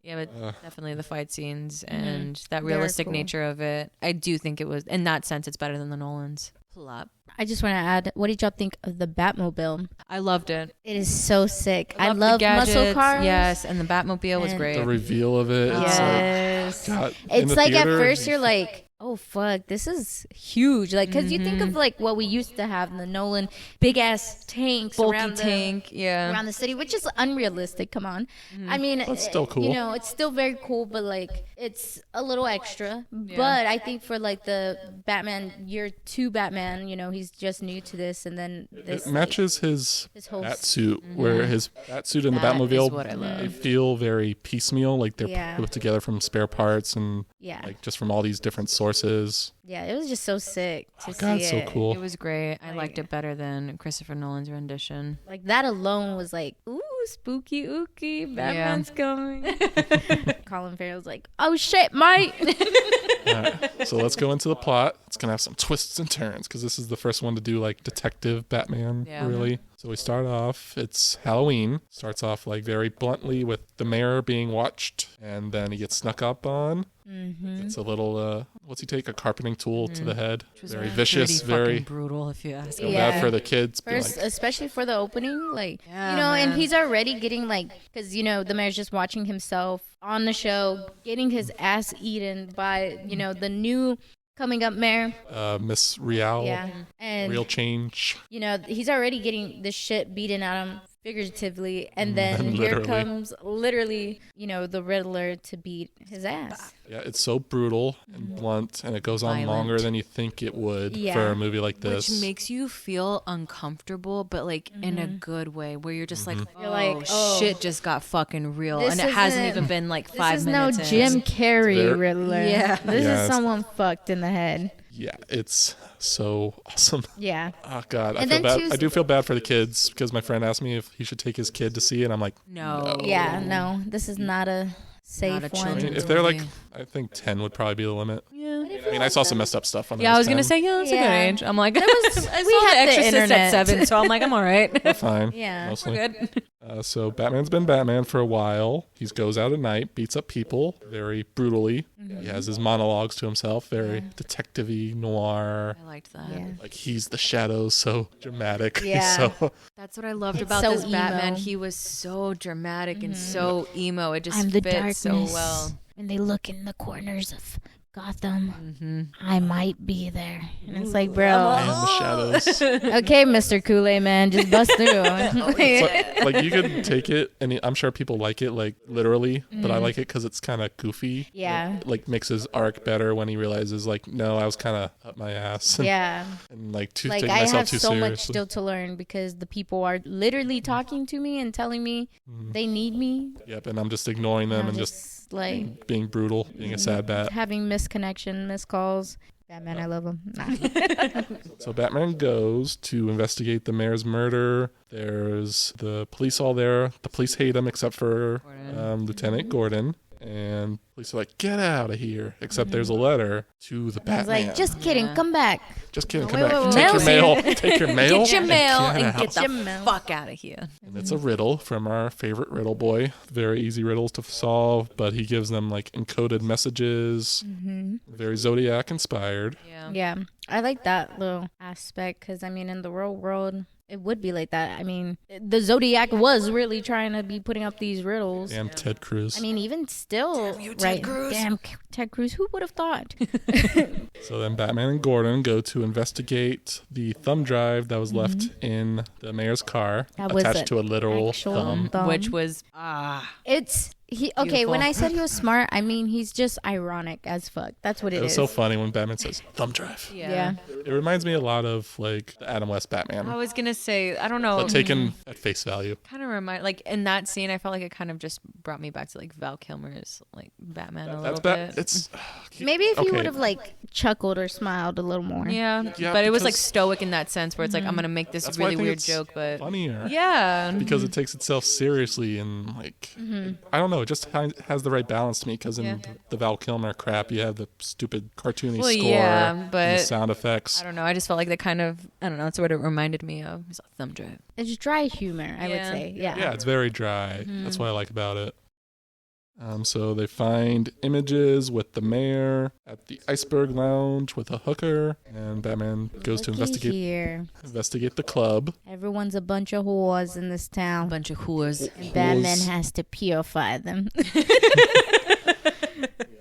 Yeah, but definitely the fight scenes Mm-hmm. and that Very realistic cool. nature of it. I do think it was, in that sense, it's better than the Nolans. Plot. I just want to add, what did y'all think of the Batmobile? I loved it. It is so sick. I Loved the love gadgets, muscle cars. Yes, and the Batmobile was And- great. The reveal of it, it's Yes. like, God, in It's the like theater, at first you're like, oh fuck, this is huge. Like, cause you think of like what we used to have in the Nolan big ass tanks Bulky around tank, yeah. around the city, which is unrealistic. Come on, I mean, But it's still cool. You know, it's still very cool, but like it's a little extra. But I think for like the Batman year 2 Batman, you know, he's just new to this, and then this it matches his his whole bat suit, where his bat suit and the That is Batmobile, what I love. they feel very piecemeal, like they're Yeah. put together from spare parts and yeah, like just from all these different sources. yeah, it was just so sick to see God, so it. cool. It was great. I liked it better than Christopher Nolan's rendition. Like that alone was like, ooh, spooky ooky, Batman's coming. Colin Farrell's like, oh shit, mate. All right, so let's go into the plot. It's gonna have some twists and turns because this is the first one to do like detective Batman, Yeah. really. So we start off. It's Halloween. Starts off like very bluntly with the mayor being watched, and then he gets snuck up on. It's a little. What's he take? A carpeting tool to the head. Very vicious. Pretty fucking Very brutal, if you ask feel me. Yeah. bad for the kids. But First, like, especially for the opening, like, Yeah, you know, and man. he's already getting like, because, you know, the mayor's just watching himself on the show, getting his ass eaten by, you know, the new coming up mayor. Miss Real. Yeah. And, Real change. you know, he's already getting the shit beaten out of him figuratively. And then And here literally. comes literally, you know, the Riddler to beat his ass. Yeah, it's so brutal and blunt, and it goes on Violent. longer than you think it would Yeah. for a movie like this. Which makes you feel uncomfortable, but like in a good way, where you're just like, You're like, shit just got fucking real, This and it hasn't isn't- even been like This 5 is no minutes. in. Jim Carrey There- Riddler. Yeah. This Yeah, is it's- someone fucked in the head. Yeah, it's so awesome. Yeah. Oh God, I And feel then bad. I do feel bad for the kids because my friend asked me if he should take his kid to see it. And I'm like, No. Yeah, no. This is not a safe Not a one. I mean, children's if they're like, movie. I think 10 would probably be the limit. Yeah. I mean, I saw some messed up stuff on. Yeah, I was gonna 10. say, yeah, that's a Yeah. good age. I'm like, was- I we saw had The the Exorcist internet. at 7, so I'm like, I'm all right. Fine. Yeah. Mostly. We're good. So Batman's been Batman for a while. He goes out at night, beats up people very brutally. Mm-hmm. He has his monologues to himself, very detective-y, noir. I liked that. Yeah. Like he's the shadows, so dramatic. Yeah. So That's what I loved It's about so this Batman. emo. He was so dramatic and so emo. It just I'm the fit darkness. so well. And they look in the corners of Gotham. Mm-hmm. I might be there. And it's like, I bro, am the shadows. okay, Mr. Kool-Aid man, just bust through. So, like you could take it, and I'm sure people like it, like literally, but I like it because it's kind of goofy. Yeah. It, like makes his arc better when he realizes, like, no, I was kind of up my ass. And, Yeah. and like Like taking I myself have too so much seriously. still to learn because the people are literally talking to me and telling me they need me. Yep, and I'm just ignoring them I'm and just like being brutal, being a sad bat. having misconnection, missed calls. Batman, I love him. Nah. So Batman goes to investigate the mayor's murder. There's the police all there. The police hate him except for Lieutenant Gordon. And police are like, get out of here. Except there's a letter to the I was Batman. like, just kidding, come back. Just kidding, Oh, come wait, back. wait, Take your wait. mail. Take your mail. Get your mail and out. get the Your mail. fuck out of here. And it's a riddle from our favorite riddle boy. Very easy riddles to solve, but he gives them like encoded messages. Very Zodiac inspired. Yeah. Yeah, I like that little aspect because I mean, in the real world, it would be like that. I mean, the Zodiac was really trying to be putting up these riddles. Damn Ted Cruz. I mean, even still, right? Damn, Ted Cruz. Who would have thought? So then Batman and Gordon go to investigate the thumb drive that was left in the mayor's car, That was attached an to a literal actual thumb. thumb. Which was It's he. Okay, Beautiful. when I said he was smart, I mean he's just ironic as fuck. That's what It it was is. so funny when Batman says thumb drive. Yeah. It reminds me a lot of like the Adam West Batman, I was gonna say, I don't know. but taken at face value. Kind of remind, like in that scene, I felt like it kind of just brought me back to like Val Kilmer's like Batman a That's little bad. bit. It's Maybe if he okay. would have like chuckled or smiled a little more. Yeah, Yeah, but it was like because- stoic in that sense where it's like I'm gonna make this That's why I really think weird it's joke, but funnier. yeah, Because it takes itself seriously and like I don't know, it just has the right balance to me. Because in Yeah. the Val Kilmer crap, you have the stupid cartoony Well, score, yeah, and the but sound effects. I don't know. I just felt like that kind of I don't know. That's what it reminded me of. It's a thumb drive. It's dry humor, I would Yeah. say. Yeah. Yeah, it's very dry. Mm-hmm. That's what I like about it. So they find images with the mayor at the Iceberg Lounge with a hooker, and Batman goes to Looky investigate here. the club. Everyone's a bunch of whores in this A town. bunch of whores. And Batman Whores. has to purify them.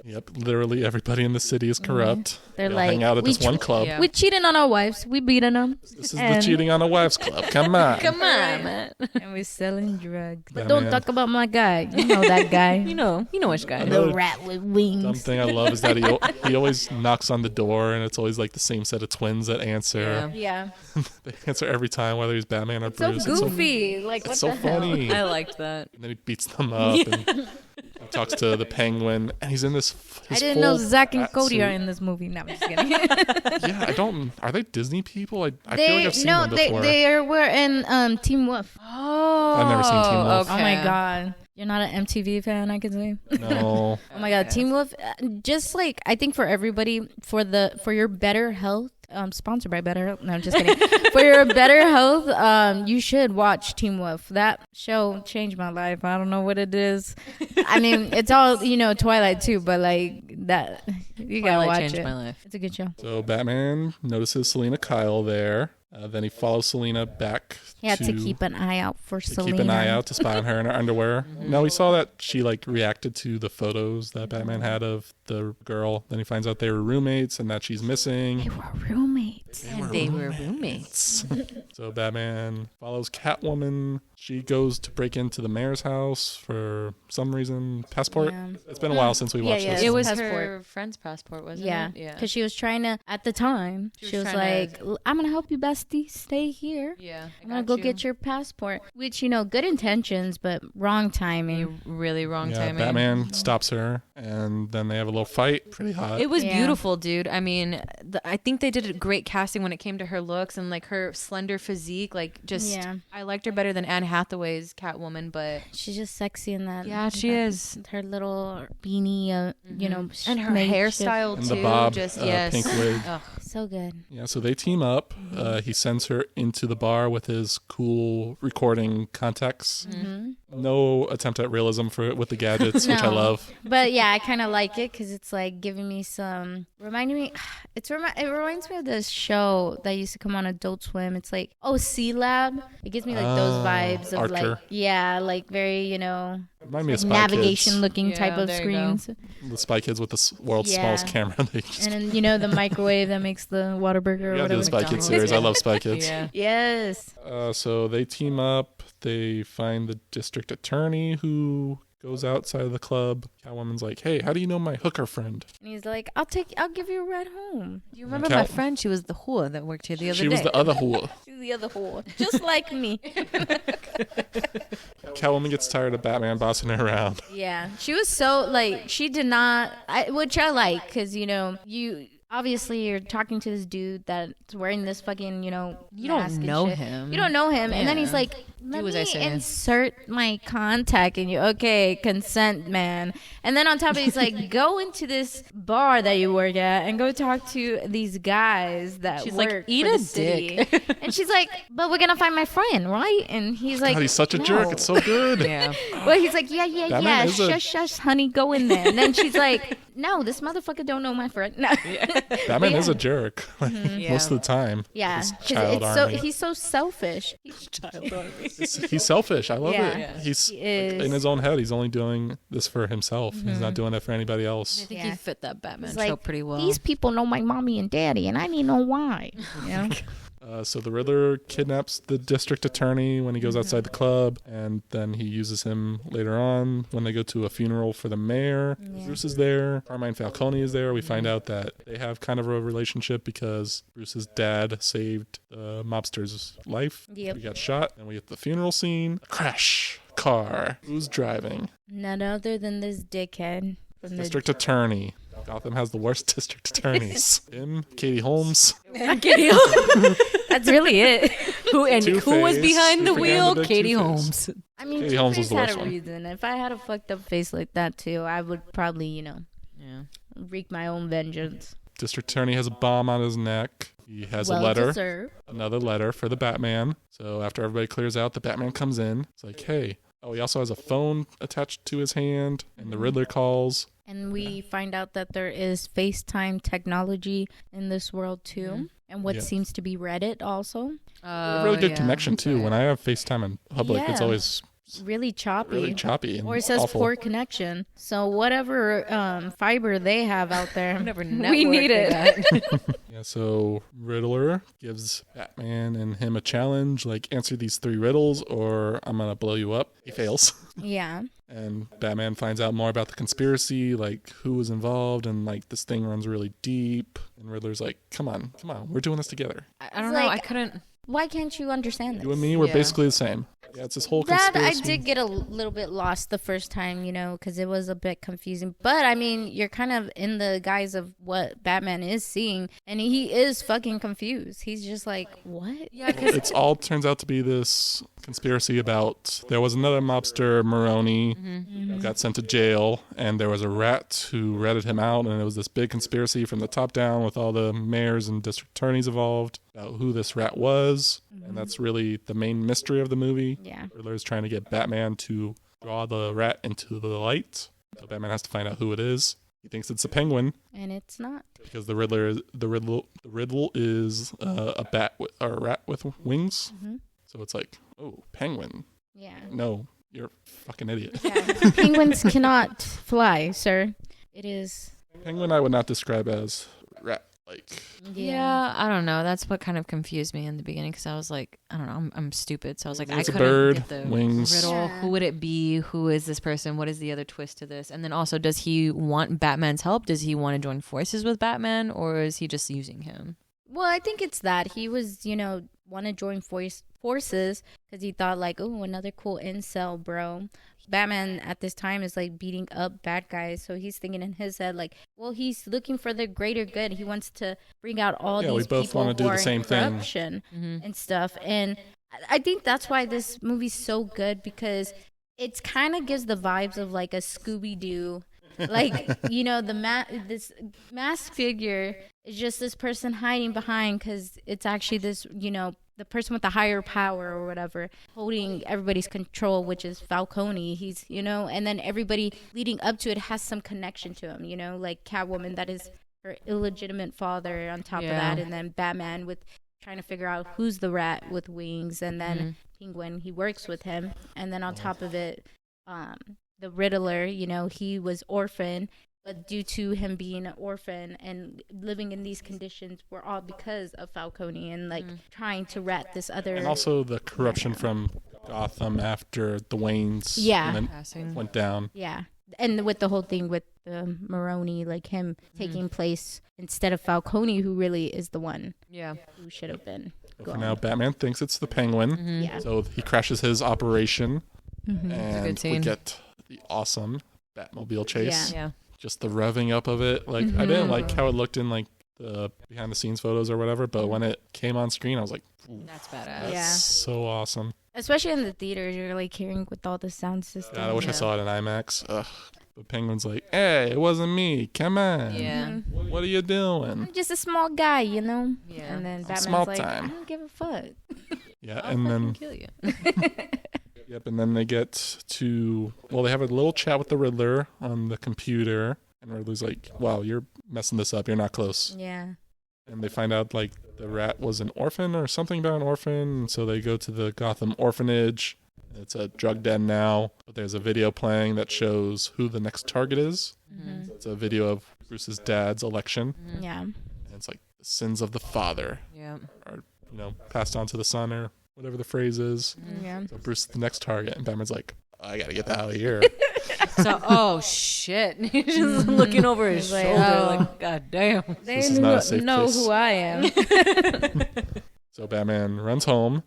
Yep, literally everybody in the city is corrupt. They're They all hang like, out at we this one club. Yeah. We cheating on our wives. We beating them. This is the And- cheating on a wives club. Come on. Come on, man. And we're selling drugs. But Batman. don't talk about my guy. You know that guy. You know which guy. Another The rat with Dumb wings. thing I love is that he always knocks on the door, and it's always like the same set of twins that answer. Yeah. They answer every time, whether he's Batman or So Bruce. goofy. Like, what It's so the hell? funny. I liked that. And then he beats them up and he talks to the Penguin, and he's in this. I his didn't know full Zach and bat Cody suit. are in this movie. No, I'm just kidding. Yeah, I don't. Are they Disney people? I feel like I've seen them before. they were in Team Wolf. Oh, I've never seen Teen Wolf. Oh my god. You're not an MTV fan, I can say. No. Oh my god, Team Wolf, just like I think for everybody for your better health, sponsored by Better Health. No, I'm just kidding. For your better health, you should watch Team Wolf. That show changed my life. I don't know what it is. I mean, it's all Twilight too, but like that, you gotta Twilight watch changed it. my life. It's a good show. So Batman notices Selena Kyle there. Then he follows Selena back. He had to keep an eye out for Selena. Keep an eye out to spy on her in her underwear. No, we saw that she reacted to the photos that Batman had of the girl. Then he finds out they were roommates and that she's missing. They were roommates. They were roommates. So Batman follows Catwoman. She goes to break into the mayor's house for some reason. Passport? Yeah. It's been a while since we watched this. It was Passport. her friend's passport, wasn't Yeah, it? because she was trying to, at the time, she was like, I'm going to help you, bestie. Stay here. Yeah. I'm going to go get your passport. Which, good intentions, but wrong timing. Really wrong timing. Batman stops her, and then they have a little fight. Pretty hot. It was beautiful, dude. I mean, I think they did a great casting when it came to her looks and her slender physique. I liked her better than Anne Hathaway's Catwoman, but she's just sexy in that. Yeah, she is. Her little beanie, and her hairstyle and too. the bob, Yes, pink wig. So good. Yeah, so they team up. He sends her into the bar with his cool recording contacts. No attempt at realism with the gadgets, which I love. But yeah, I kind of like it because it's giving me some, it reminds me of this show that used to come on Adult Swim. It's C Lab. It gives me those vibes of very, Remind me of Spy navigation Kids. looking type of screens. The Spy Kids with the world's smallest camera. And then, the microwave that makes the Whataburger or whatever. The Spy Kids series. I love Spy Kids. Yes. So they team up. They find the district attorney who goes outside of the club. Catwoman's like, "Hey, how do you know my hooker friend?" And he's like, I'll give you a ride home. Do you remember my friend? She was the whore that worked here the other day. She was the other whore. She's the other whore. Just like me. Catwoman gets tired of Batman bossing her around. Yeah. She was so, she did not, which I like, because, obviously you're talking to this dude that's wearing this fucking, you mask don't know and shit. him. You don't know him. And then he's like, let me insert my contact in you. Okay, consent, man. And then on top of it, he's like, go into this bar that you work at and go talk to these guys that work eat for a the city. dick. And she's like, but we're going to find my friend, right? And he's like, God, he's such a jerk. It's so good. Yeah. Well, he's like, yeah. Shush, honey, go in there. And then she's like, no, this motherfucker don't know my friend. No. Batman is a jerk most of the time. Yeah, because he's so selfish. He's selfish. I love it. He's in his own head. He's only doing this for himself. He's not doing it for anybody else. I think he fit that Batman trope trope pretty well. These people know my mommy and daddy, and I need to know why. So the Riddler kidnaps the district attorney when he goes outside the club, and then he uses him later on when they go to a funeral for the mayor. Yeah. Bruce is there. Carmine Falcone is there. We find out that they have kind of a relationship because Bruce's dad saved the mobster's life. Yep. He got shot, and we get the funeral scene. Crash. Car. Who's driving? None other than this dickhead. District attorney. Gotham has the worst district attorneys. Him, Katie Holmes. Katie Holmes. That's really it. Who was behind the wheel? Katie Holmes. I mean, Katie Holmes was the worst had a reason. If I had a fucked up face like that too, I would probably, wreak my own vengeance. District attorney has a bomb on his neck. He has a letter. Another letter for the Batman. So after everybody clears out, the Batman comes in. It's like, hey. Oh, he also has a phone attached to his hand, and the Riddler calls. And we find out that there is FaceTime technology in this world too, and what seems to be Reddit also. A really good connection too. When I have FaceTime in public, it's always really choppy. And or it says awful. Poor connection. So whatever fiber they have out there, we need it. Yeah, so Riddler gives Batman and him a challenge, like answer these 3 riddles or I'm gonna blow you up. He fails. Yeah. And Batman finds out more about the conspiracy, like who was involved, and like this thing runs really deep. And Riddler's like, come on, we're doing this together. I don't know, I couldn't. Why can't you understand this? You and me, we're basically the same. Yeah, it's this whole conspiracy. That I did get a little bit lost the first time, because it was a bit confusing. But, I mean, you're kind of in the guise of what Batman is seeing, and he is fucking confused. He's just like, what? Yeah, it all turns out to be this conspiracy about there was another mobster, Maroni, who got sent to jail, and there was a rat who ratted him out, and it was this big conspiracy from the top down with all the mayors and district attorneys involved about who this rat was. And that's really the main mystery of the movie. Yeah. Riddler's trying to get Batman to draw the rat into the light. So Batman has to find out who it is. He thinks it's a penguin And it's not. because the Riddle is a rat with wings. Mm-hmm. So it's like, oh, penguin. Yeah. No, you're a fucking idiot. Yeah. Penguins cannot fly, sir. It is. Penguin I would not describe as rat-like. Yeah, I don't know. That's what kind of confused me in the beginning because I was like, I don't know, I'm stupid. So I was like, I It's a couldn't bird, get the wings. riddle. Yeah. Who would it be? Who is this person? What is the other twist to this? And then also, does he want Batman's help? Does he want to join forces with Batman, or is he just using him? Well, I think it's that he was, want to join forces because he thought like, oh, another cool incel, bro. Batman at this time is like beating up bad guys, so he's thinking in his head like, well, he's looking for the greater good. He wants to bring out all Yeah, we these both people wanna do who the are same in thing. corruption Mm-hmm. and stuff. And I think that's why this movie's so good because it kind of gives the vibes of like a Scooby-Doo. Like, this masked figure is just this person hiding behind because it's actually this, the person with the higher power or whatever holding everybody's control, which is Falcone. He's, and then everybody leading up to it has some connection to him, like Catwoman, that is her illegitimate father on top of that. And then Batman with trying to figure out who's the rat with wings. And then Penguin, he works with him. And then on top of it, the Riddler, he was orphan, but due to him being an orphan and living in these conditions were all because of Falcone and like trying to rat this other. And also the corruption from Gotham after the Waynes Passing. went down. Yeah. And with the whole thing with the Maroni, like him taking place instead of Falcone, who really is the one who should have been. But for now, Batman thinks it's the Penguin. Yeah. So he crashes his operation. Mm-hmm. And good we scene. get the awesome Batmobile chase. Yeah. Just the revving up of it. Like I didn't like how it looked in like the behind the scenes photos or whatever, but when it came on screen, I was like, That's badass. that's Yeah. so awesome. Especially in the theaters, you're like hearing with all the sound system. God, I wish I saw it in IMAX. Ugh. The Penguin's like, hey, it wasn't me. Come on. Yeah. What are you doing? I'm just a small guy, Yeah. And then Batman's Small like, time. I don't give a fuck. Yeah, I'll and then kill you. Yep, and then they get to, well, they have a little chat with the Riddler on the computer, and Riddler's like, wow, you're messing this up, you're not close. Yeah. And they find out, like, the rat was an orphan or something about an orphan, and so they go to the Gotham orphanage. It's a drug den now, but there's a video playing that shows who the next target is. Mm-hmm. It's a video of Bruce's dad's election, Yeah. and it's like, the sins of the father Yeah. are, passed on to the son, or whatever the phrase is. Yeah. So Bruce is the next target, and Batman's like, I gotta get the hell out of here. So, oh shit! He's just looking over his He's like, shoulder, oh. like, God damn. They This is not a safe know place. who I am. So Batman runs home.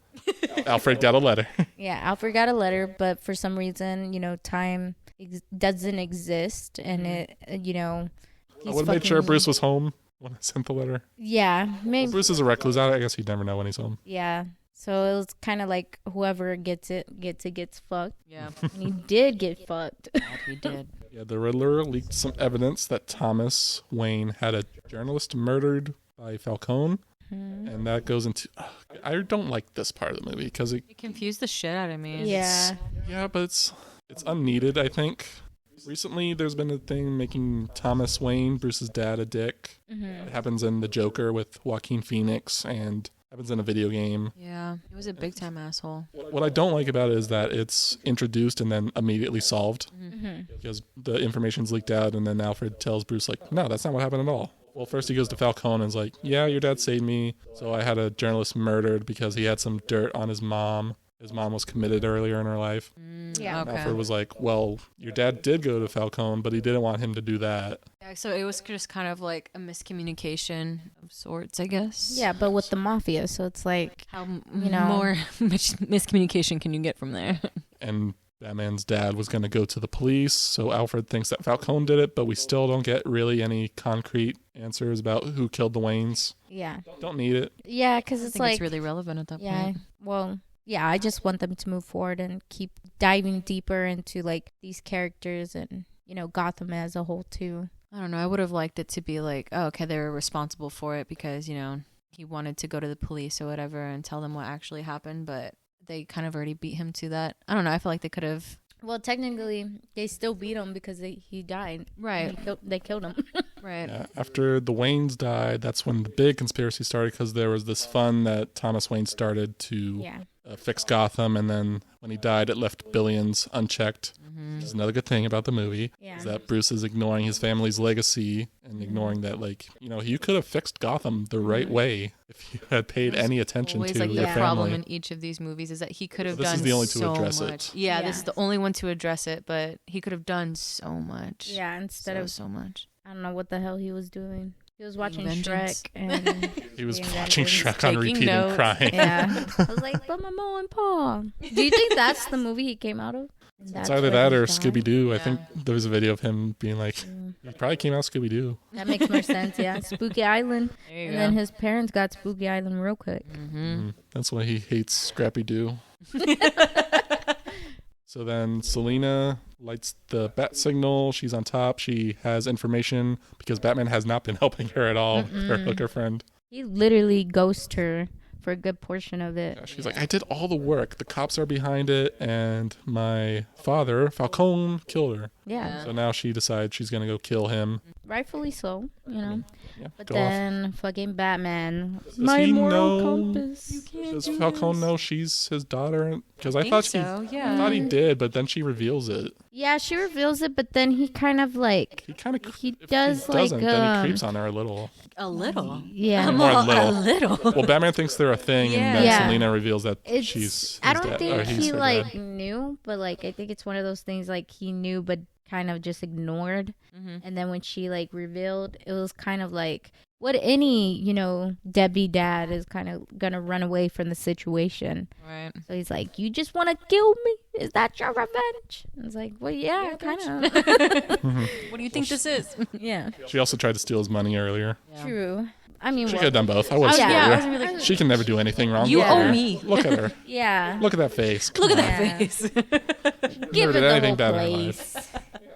Alfred got a letter. Yeah, Alfred got a letter, but for some reason, time doesn't exist, and it, I he's would have made sure fucking- Bruce was home when I sent the letter. Yeah, maybe. Bruce is a recluse. I guess he'd never know when he's home. Yeah, so it was kind of like whoever gets fucked, Yeah, and he did get fucked. he did. Yeah, the Riddler leaked some evidence that Thomas Wayne had a journalist murdered by Falcone. And that goes into... I don't like this part of the movie because It confused the shit out of me. Yeah, Yeah, but it's unneeded, I think. Recently, there's been a thing making Thomas Wayne, Bruce's dad, a dick. It happens in The Joker with Joaquin Phoenix and happens in a video game. Yeah, he was a big time asshole. What I don't like about it is that it's introduced and then immediately solved. Because the information's leaked out and then Alfred tells Bruce, like, no, that's not what happened at all. Well, first he goes to Falcone and is like, yeah, your dad saved me. So I had a journalist murdered because he had some dirt on his mom. His mom was committed earlier in her life. yeah. Okay. Alfred was like, well, your dad did go to Falcone, but he didn't want him to do that. Yeah, so it was just kind of like a miscommunication of sorts, I guess. Yeah, but with the mafia, so it's like, How know. much miscommunication can you get from there? And Batman's dad was going to go to the police, so Alfred thinks that Falcone did it, but we still don't get really any concrete answers about who killed the Waynes. yeah, Don't need it. yeah, because I it's think like, it's really relevant at that yeah, point. well, yeah, I just want them to move forward and keep diving deeper into like these characters and Gotham as a whole too. I don't know. I would have liked it to be like, oh, okay, they were responsible for it because, he wanted to go to the police or whatever and tell them what actually happened, but they kind of already beat him to that. I don't know. I feel like they could have Well, technically, they still beat him because he died. Right. They killed him. Right. Yeah, after the Waynes died, that's when the big conspiracy started because there was this fund that Thomas Wayne started to Yeah. fix Gotham, and then when he died, it left billions unchecked. Which is another good thing about the movie Yeah. is that Bruce is ignoring his family's legacy and ignoring that, like, you know, you could have fixed Gotham the right way if you had paid any attention Always to like your the problem family. in each of these movies is that he could have This done is the only to so address much. it. Yeah, Yeah. this is the only one to address it, but he could have done so much. Yeah, instead of so much. I don't know what the hell he was doing. He was watching vengeance. Shrek and He was being watching vengeance. Shrek on Taking repeat notes. and crying. Yeah, I was like, but my mom and Pa. Do you think that's the movie he came out of? It's either that or Scooby Scooby Doo. I Yeah. think there was a video of him being like, he probably came out Scooby Doo. That makes more sense. Yeah, Spooky Island, There you and go. then his parents got Spooky Island real quick. That's why he hates Scrappy Doo. So then Selena lights the bat signal. She's on top. She has information because Batman has not been helping her at all, her hooker friend. He literally ghosted her for a good portion of it. Yeah, she's like, I did all the work. The cops are behind it, and my father, Falcone, killed her. Yeah, So now she decides she's going to go kill him. rightfully so, you know. Yeah, But go off. then fucking Batman, Does my he moral know- compass. Does Falcone know she's his daughter? Because I think thought so, I yeah. thought he did, but then she reveals it. Yeah, she reveals it, but then he kind of like He kind of he does he like doesn't, then he creeps on her a little. A little. yeah. More A little. little. Well, Batman thinks they're a thing, and then Yeah. Selena reveals that It's she's. I his don't dad- think or he's he her like dad. knew, but like I think it's one of those things like he knew but kind of just ignored. And then when she like revealed, it was kind of like what any, you know, deadbeat dad is kind of gonna run away from the situation. Right. So he's like, "You just want to kill me? Is that your revenge?" And it's like, "Well, yeah, kind of." What do you think this is? Yeah, She also tried to steal his money earlier. true. I mean, She well, could have done both. I would yeah, yeah, I was gonna be like, She can never do anything wrong. You Look at owe her. me. Look at her. yeah. Look at that face. Look at Yeah. that face. Give Never it did the anything whole bad in her place.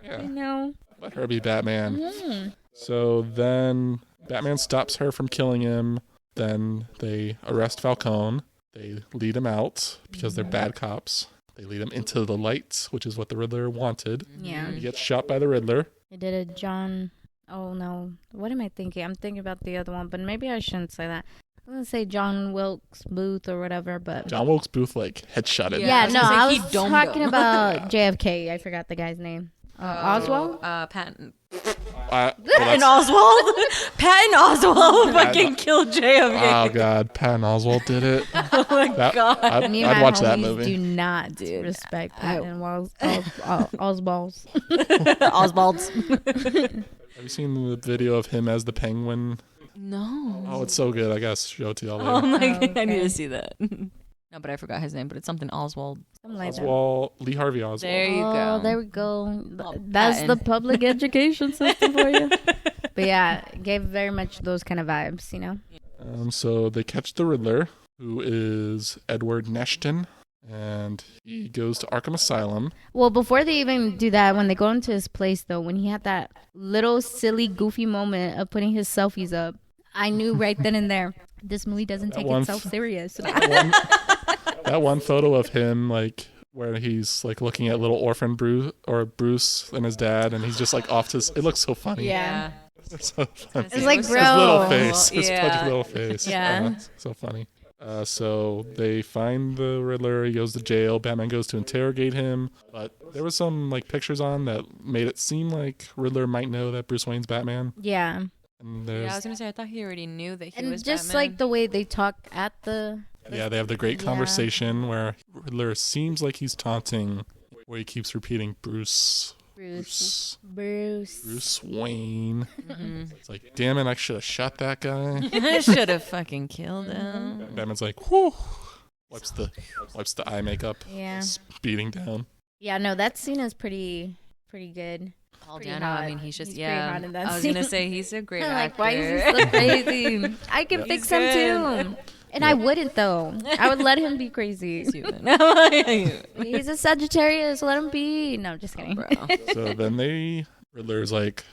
Yeah. You know. Let her be Batman. Mm-hmm. So then Batman stops her from killing him. Then they arrest Falcone. They lead him out because they're bad cops. They lead him into the light, which is what the Riddler wanted. Yeah. He gets shot by the Riddler. I did a John. Oh no, what am I thinking? I'm thinking about the other one, but maybe I shouldn't say that. I'm gonna say John Wilkes Booth or whatever, but John Wilkes Booth like headshotted. Yeah. yeah, I was no, gonna say I he was domed talking him. about JFK. I forgot the guy's name. Oswald. Patton. Well, Patton that's- Oswald. Patton Oswald fucking killed JFK. oh God, Patton Oswalt did it. Oh my God. Me and I'd my watch that homies movie. do not respect Patton Oswalds. Oswald's. Have you seen the video of him as the Penguin? No. Oh, it's so good. I gotta show it to y'all Oh later. my God. I okay. need to see that. No, but I forgot his name, but it's something Oswald. Something like that. Oswald, Lee Harvey Oswald. There you go. Oh, there we go. Oh, That's the Patton. public education system for you. But yeah, it gave very much those kind of vibes, you know? So they catch the Riddler, who is Edward Neshton, and he goes to Arkham Asylum. Well, before they even do that, when they go into his place, though, when he had that little silly, goofy moment of putting his selfies up, I knew right then and there, this movie doesn't take one- itself serious. That one photo of him, like where he's like looking at little orphan Bruce and his dad, and he's just like off to. It looks so funny. Yeah. It's so funny. It's like, His bro. little face. His Yeah. funny little face. Yeah. It's so funny. So they find the Riddler. He goes to jail. Batman goes to interrogate him, but there was some like pictures on that made it seem like Riddler might know that Bruce Wayne's Batman. Yeah. And Yeah, I there's was gonna say I thought he already knew that he And was just Batman. like the way they talk at the... yeah, they have the great Yeah. conversation where Riddler seems like he's taunting, where he keeps repeating Bruce Wayne. It's like, damn it, I should have shot that guy. I should have fucking killed him. And Batman's like, whew. Wipes the eye makeup. Yeah. Speeding down. Yeah, no, that scene is pretty good. Paul Pretty Dano, hot. I mean, he's just, He's pretty hot in that I was scene. gonna say he's a great I'm actor. like, why is he so crazy? I can fix him good. too. And I wouldn't, though. I would let him be crazy. Human. He's a Sagittarius. Let him be. No, just kidding. Bro. So then Riddler's like,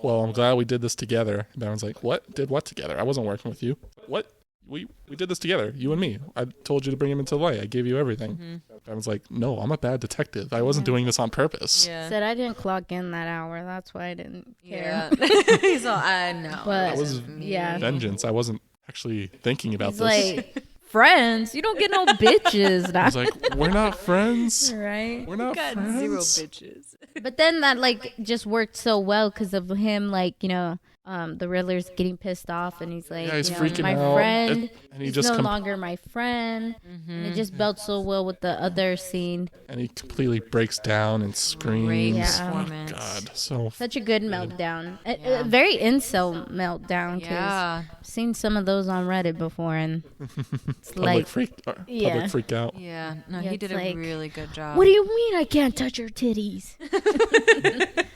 well, I'm glad we did this together. And Batman's like, what? Did what together? I wasn't working with you. What? we did this together, you and me. I told you to bring him into the light. I gave you everything. Mm-hmm. Batman's like, no, I'm a bad detective. I wasn't doing this on purpose. Yeah. Said I didn't clock in that hour. That's why I didn't care. Yeah. He's all, I know. But That was yeah, vengeance. I wasn't actually thinking about he's this. like, friends, you don't get no bitches. I was like, we're not friends. Right. We're not got friends. 0 bitches. But then that like just worked so well because of him, like, you know, the Riddler's getting pissed off, and he's like, Yeah, he's you know, freaking my out. friend, And he he's just no longer my friend. And it just built so well with the other scene. and he completely breaks down and screams. Great Yeah. performance. God, so Such a good meltdown. A very incel meltdown. Cause Yeah. I've seen some of those on Reddit before, and it's public like, public freak out. Yeah. No, Yeah, he it's did a like, really good job. what do you mean I can't touch your titties?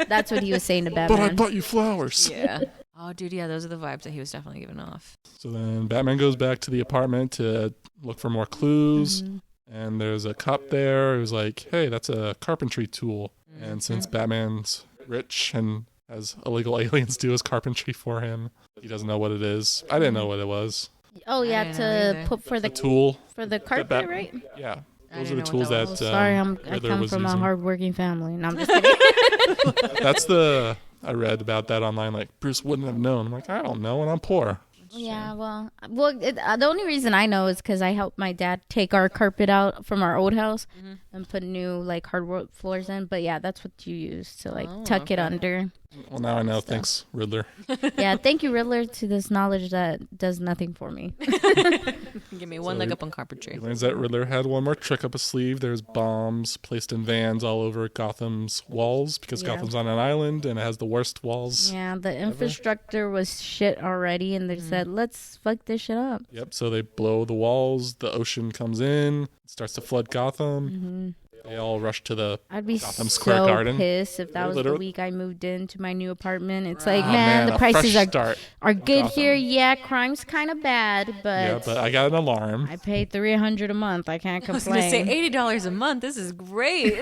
That's what he was saying to But I Batman. bought you flowers. Yeah. Oh, dude, yeah, those are the vibes that he was definitely giving off. So then Batman goes back to the apartment to look for more clues. Mm-hmm. And there's a cop there who's like, hey, that's a carpentry tool. Mm-hmm. And since Batman's rich and has illegal aliens do his carpentry for him, he doesn't know what it is. I didn't know what it was. Oh yeah, didn't know to either. put for A the tool. carpet, Bat- right? Yeah. I Those are didn't the know what tools that that was. Sorry, I Riddler come was from a using. hardworking family. No, I'm just kidding. That's I read about that online, like, Bruce wouldn't have known. I'm like, I don't know, and I'm poor. Yeah, well, the only reason I know is because I helped my dad take our carpet out from our old house and put new like hardwood floors in. But yeah, that's what you use to like tuck it under. Well, now I know. Thanks, Riddler. Yeah, thank you, Riddler, to this knowledge that does nothing for me. Give me one leg up on carpentry. He learns that Riddler had one more trick up his sleeve. There's bombs placed in vans all over Gotham's walls because Yeah. Gotham's on an island and it has the worst walls. Yeah, the infrastructure was shit already, and they said, let's fuck this shit up. Yep. So they blow the walls. The ocean comes in, starts to flood Gotham. They all rush to the. I'd be Gotham so Square Garden. pissed if that was the Literally- week I moved into my new apartment. It's like, Oh, man, the a prices fresh are start. good Gotham. here. Yeah, crime's kind of bad, Yeah, but I got an alarm. I pay $300 a month. I can't I was going to say complain. $80 a month. This is great.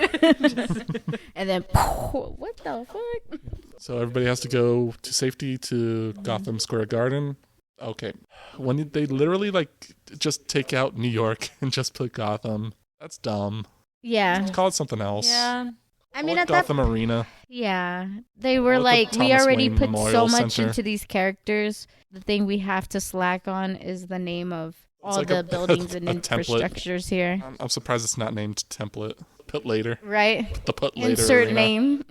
And then, what the fuck? So everybody has to go to safety to Gotham Square Garden. Okay. When they literally like just take out New York and just put Gotham, that's dumb. Yeah. Call it something else. Yeah. I Call mean, it at that Gotham Arena. yeah, they were Call it the like, we Thomas already Wayne put so Memorial much Center. into these characters. The thing we have to slack on is the name of all like the a- buildings and a template. infrastructures here. I'm surprised it's not named template. Put later. Right? The put later Insert arena. name.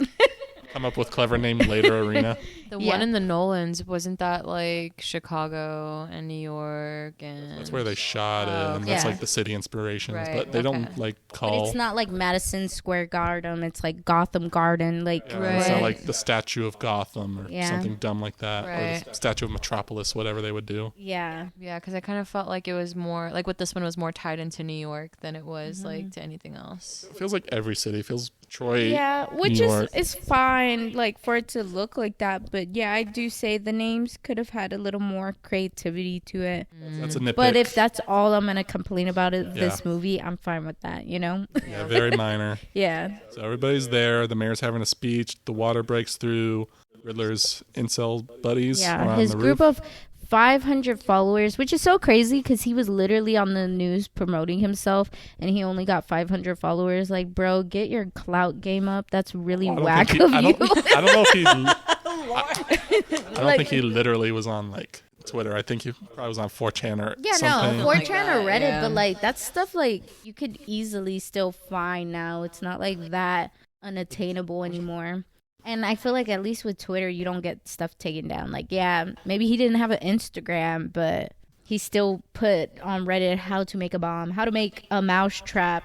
Come up with clever name later arena. The Yeah. one in the Nolans, wasn't that like Chicago and New York? And That's where they shot it, and okay. that's Yeah. like the city inspirations. Right, But they don't okay. like But call. it's not like Madison Square Garden. It's like Gotham Garden. Like, Yeah, It's not Right. like the Statue of Gotham or Yeah. something dumb like that, or Right. the Statue of Metropolis, whatever they would do. yeah. Yeah, because I kind of felt like it was more like with this one was more tied into New York than it was like to anything else. It feels like every city. It feels Detroit. Yeah, which New is York. is fine, like for it to look like that. But yeah, I do say the names could have had a little more creativity to it. That's a nitpick. But if that's all I'm gonna complain about is Yeah. this movie, I'm fine with that. You know? Yeah, very minor. Yeah. So everybody's there. The mayor's having a speech. The water breaks through. Riddler's incel buddies are Yeah. on His the group roof. of 500 followers, which is so crazy because he was literally on the news promoting himself, and he only got 500 followers. Like, bro, get your clout game up. That's really I don't whack think he- of I you. don't know if he. I don't think he literally was on like Twitter. I think he probably was on 4chan or Yeah, something. no, like 4chan that, or Reddit, yeah. but like that's stuff like you could easily still find now. It's not like that unattainable anymore. And I feel like at least with Twitter, you don't get stuff taken down. Like, yeah, maybe he didn't have an Instagram, but he still put on Reddit how to make a bomb, how to make a mouse trap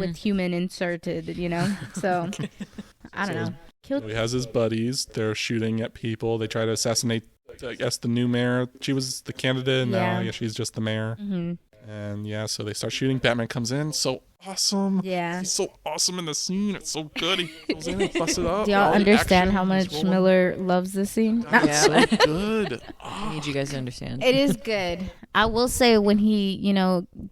with human inserted, you know? So, I don't know. So he has his buddies. They're shooting at people. They try to assassinate, I guess, the new mayor. She was the candidate, and now Yeah. I guess she's just the mayor. Mhm. And yeah, so they start shooting. Batman comes in. So awesome. Yeah. He's so awesome in the scene. It's so good. He goes in and busts it up. Do y'all All the understand action, how he's much rolling. Miller loves this scene? It's so good. I need you guys to understand. It is good. I will say when he,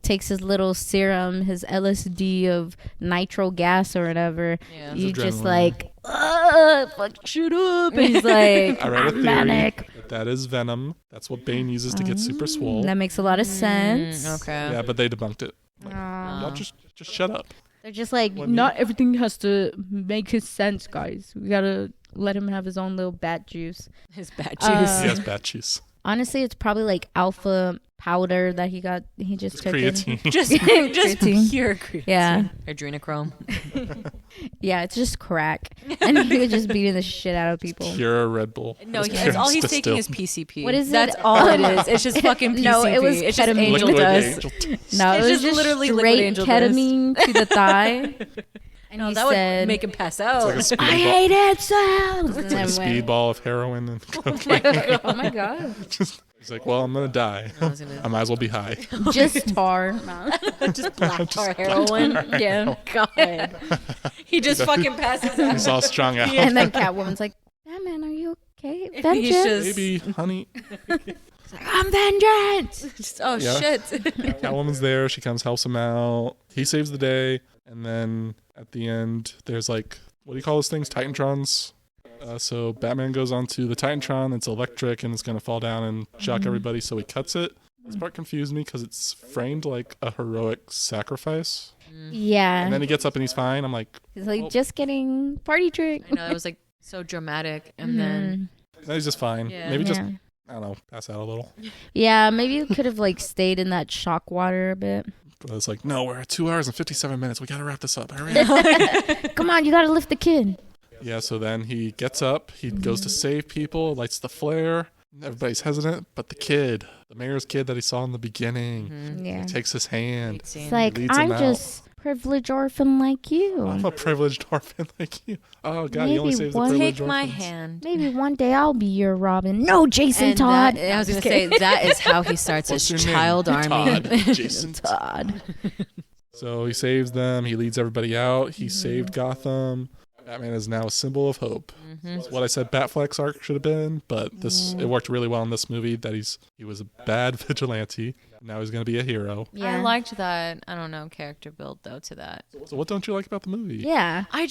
takes his little serum, his LSD of nitro gas or whatever, Yeah. you It's just adrenaline. like, fuck, shoot up. And he's like, I read a I'm theory manic. That is venom. That's what Bane uses to get super swole. That makes a lot of sense. Okay. Yeah, but they debunked it. Like, y'all just shut up. They're just like, When not everything has to make his sense, guys. We gotta let him have his own little bat juice. His bat juice. He has bat juice. Honestly, it's probably like alpha powder that he just took Creatine. in. just Creatine. pure creatine. Yeah. Adrenochrome. Yeah, it's just crack. And he was just beating the shit out of people. Pure Red Bull. No, That's that's all he's taking distilled. is PCP. What is it? That's all it is. It's just fucking PCP. No, it was it's just ketamine. angel Liquid dust. angel dust. No, it It's was just just literally liquid straight angel dust. ketamine to the thigh. And No, he that said, would make him pass out. It's like a I speedball. hate it sounds. It's like a speedball of heroin and cocaine. Oh my god. He's like, well, I'm gonna die. I might as well be high. Just tar. just black Just tar black heroin. tar Yeah. God. He just fucking passes out. He's all strung out. And then Catwoman's like, Batman, are you okay? He's Vengeance. just- Baby, honey. I'm vengeance. Just, oh Yeah. shit. Catwoman's there. She comes, helps him out. He saves the day. And then at the end, there's like, what do you call those things? Titantrons. So Batman goes onto the Titantron. It's electric and it's going to fall down and shock everybody. So he cuts it. This part confused me because it's framed like a heroic sacrifice. Yeah. And then he gets up and he's fine. I'm like, He's like, well- just kidding. Party trick. I know, it was like so dramatic. And then, no, he's just fine. Yeah. Maybe just, Yeah. I don't know, pass out a little. Yeah, maybe you could have like stayed in that shock water a bit. But it's like, no, we're at 2 hours and 57 minutes. We got to wrap this up. Hurry up. Come on, you gotta lift the kid. Yeah, so then he gets up, he goes to save people, lights the flare. Everybody's hesitant, but the mayor's kid that he saw in the beginning, Yeah. he takes his hand. It's like, leads I'm him out. just privileged orphan like you. I'm a privileged orphan like you. Oh, God, he only Maybe saves the one- privileged take my orphans. hand. Maybe one day I'll be your Robin. No, Jason And Todd. that, I was going Just to say, kidding. that is how he starts What's his your child name? army. Todd. Jason. Todd. So he saves them, he leads everybody out, he saved Gotham. Batman is now a symbol of hope. It's what I said Batfleck's arc should have been, but it worked really well in this movie that he was a bad vigilante. Now he's going to be a hero. Yeah. I liked that, I don't know, character build, though, to that. So what don't you like about the movie? Yeah. I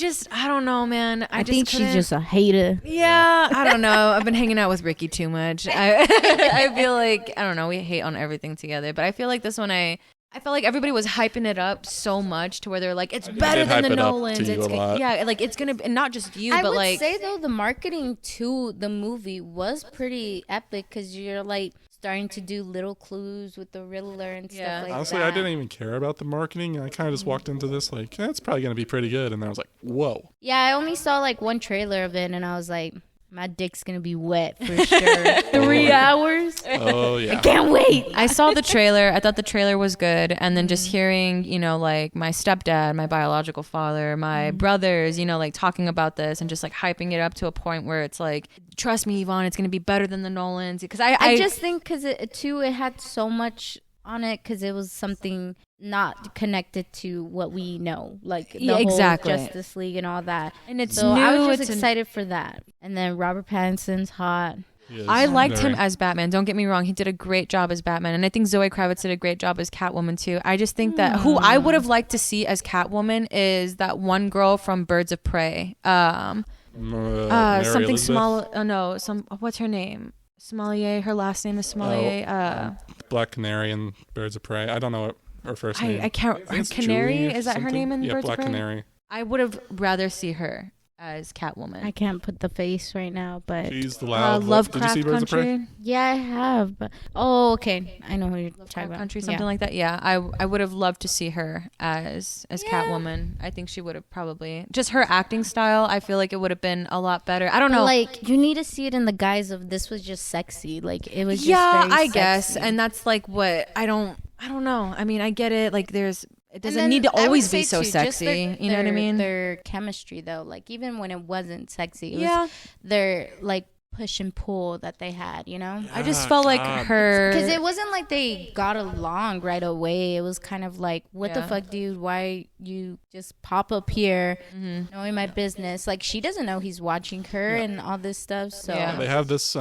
don't know, man. I just think she's couldn't- just a hater. Yeah, I don't know. I've been hanging out with Ricky too much. I feel like, I don't know, we hate on everything together, but I feel like this one I felt like everybody was hyping it up so much to where they're like, it's better did than hype the it up Nolans. to you It's a lot. yeah, like it's gonna, and not just you, I but would like, say though the marketing to the movie was pretty epic because you're like starting to do little clues with the Riddler and Yeah. stuff like Honestly, that. I didn't even care about the marketing. I kind of just walked into this like, it's probably going to be pretty good. And then I was like, whoa. Yeah, I only saw like one trailer of it and I was like, my dick's gonna be wet for sure. 3 hours. Oh, yeah. Can't wait. I saw the trailer. I thought the trailer was good. And then just hearing, like my stepdad, my biological father, my brothers, like talking about this and just like hyping it up to a point where it's like, trust me, Yvonne, it's going to be better than the Nolans. Because I just think because it had so much on it because it was something not connected to what we know, like the whole exactly. Justice League and all that. and it's So new. I was just it's excited for that. And then Robert Pattinson's hot. He is I liked him very- as Batman. Don't get me wrong. He did a great job as Batman. And I think Zoe Kravitz did a great job as Catwoman too. I just think that who I would have liked to see as Catwoman is that one girl from Birds of Prey. Mary Something Elizabeth. small. No, what's her name? Sommelier. Her last name is Sommelier. Black Canary and Birds of Prey. I don't know what her first name. I can't. think it's Canary, Julie or is that her something? name in Yeah, Birds Black of Prey? Canary. I would have rather see her as Catwoman. I can't put the face right now, but She's the loud. Did you Lovecraft see Birds of Prey? Country, yeah, I have. But okay, I know who you're talking Lovecraft about. Country, something like that. Yeah, I would have loved to see her as Catwoman. I think she would have probably just her acting style. I feel like it would have been a lot better. I don't know. Like you need to see it in the guise of this was just sexy. Like it was. Just Yeah, very I guess, sexy. and that's like what I don't know. I mean, I get it. Like it doesn't And need to then I would always be say, so too, just sexy. You know what I mean? Their chemistry, though, like even when it wasn't sexy, it Yeah. was their like push and pull that they had. I just felt like God. her Because it wasn't like they got along right away. It was kind of like, what the Yeah. fuck, dude? Why you just pop up here Mm-hmm. knowing my business? Like, she doesn't know he's watching her and all this stuff. So, Yeah. They have this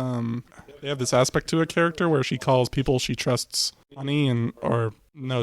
aspect to a character where she calls people she trusts honey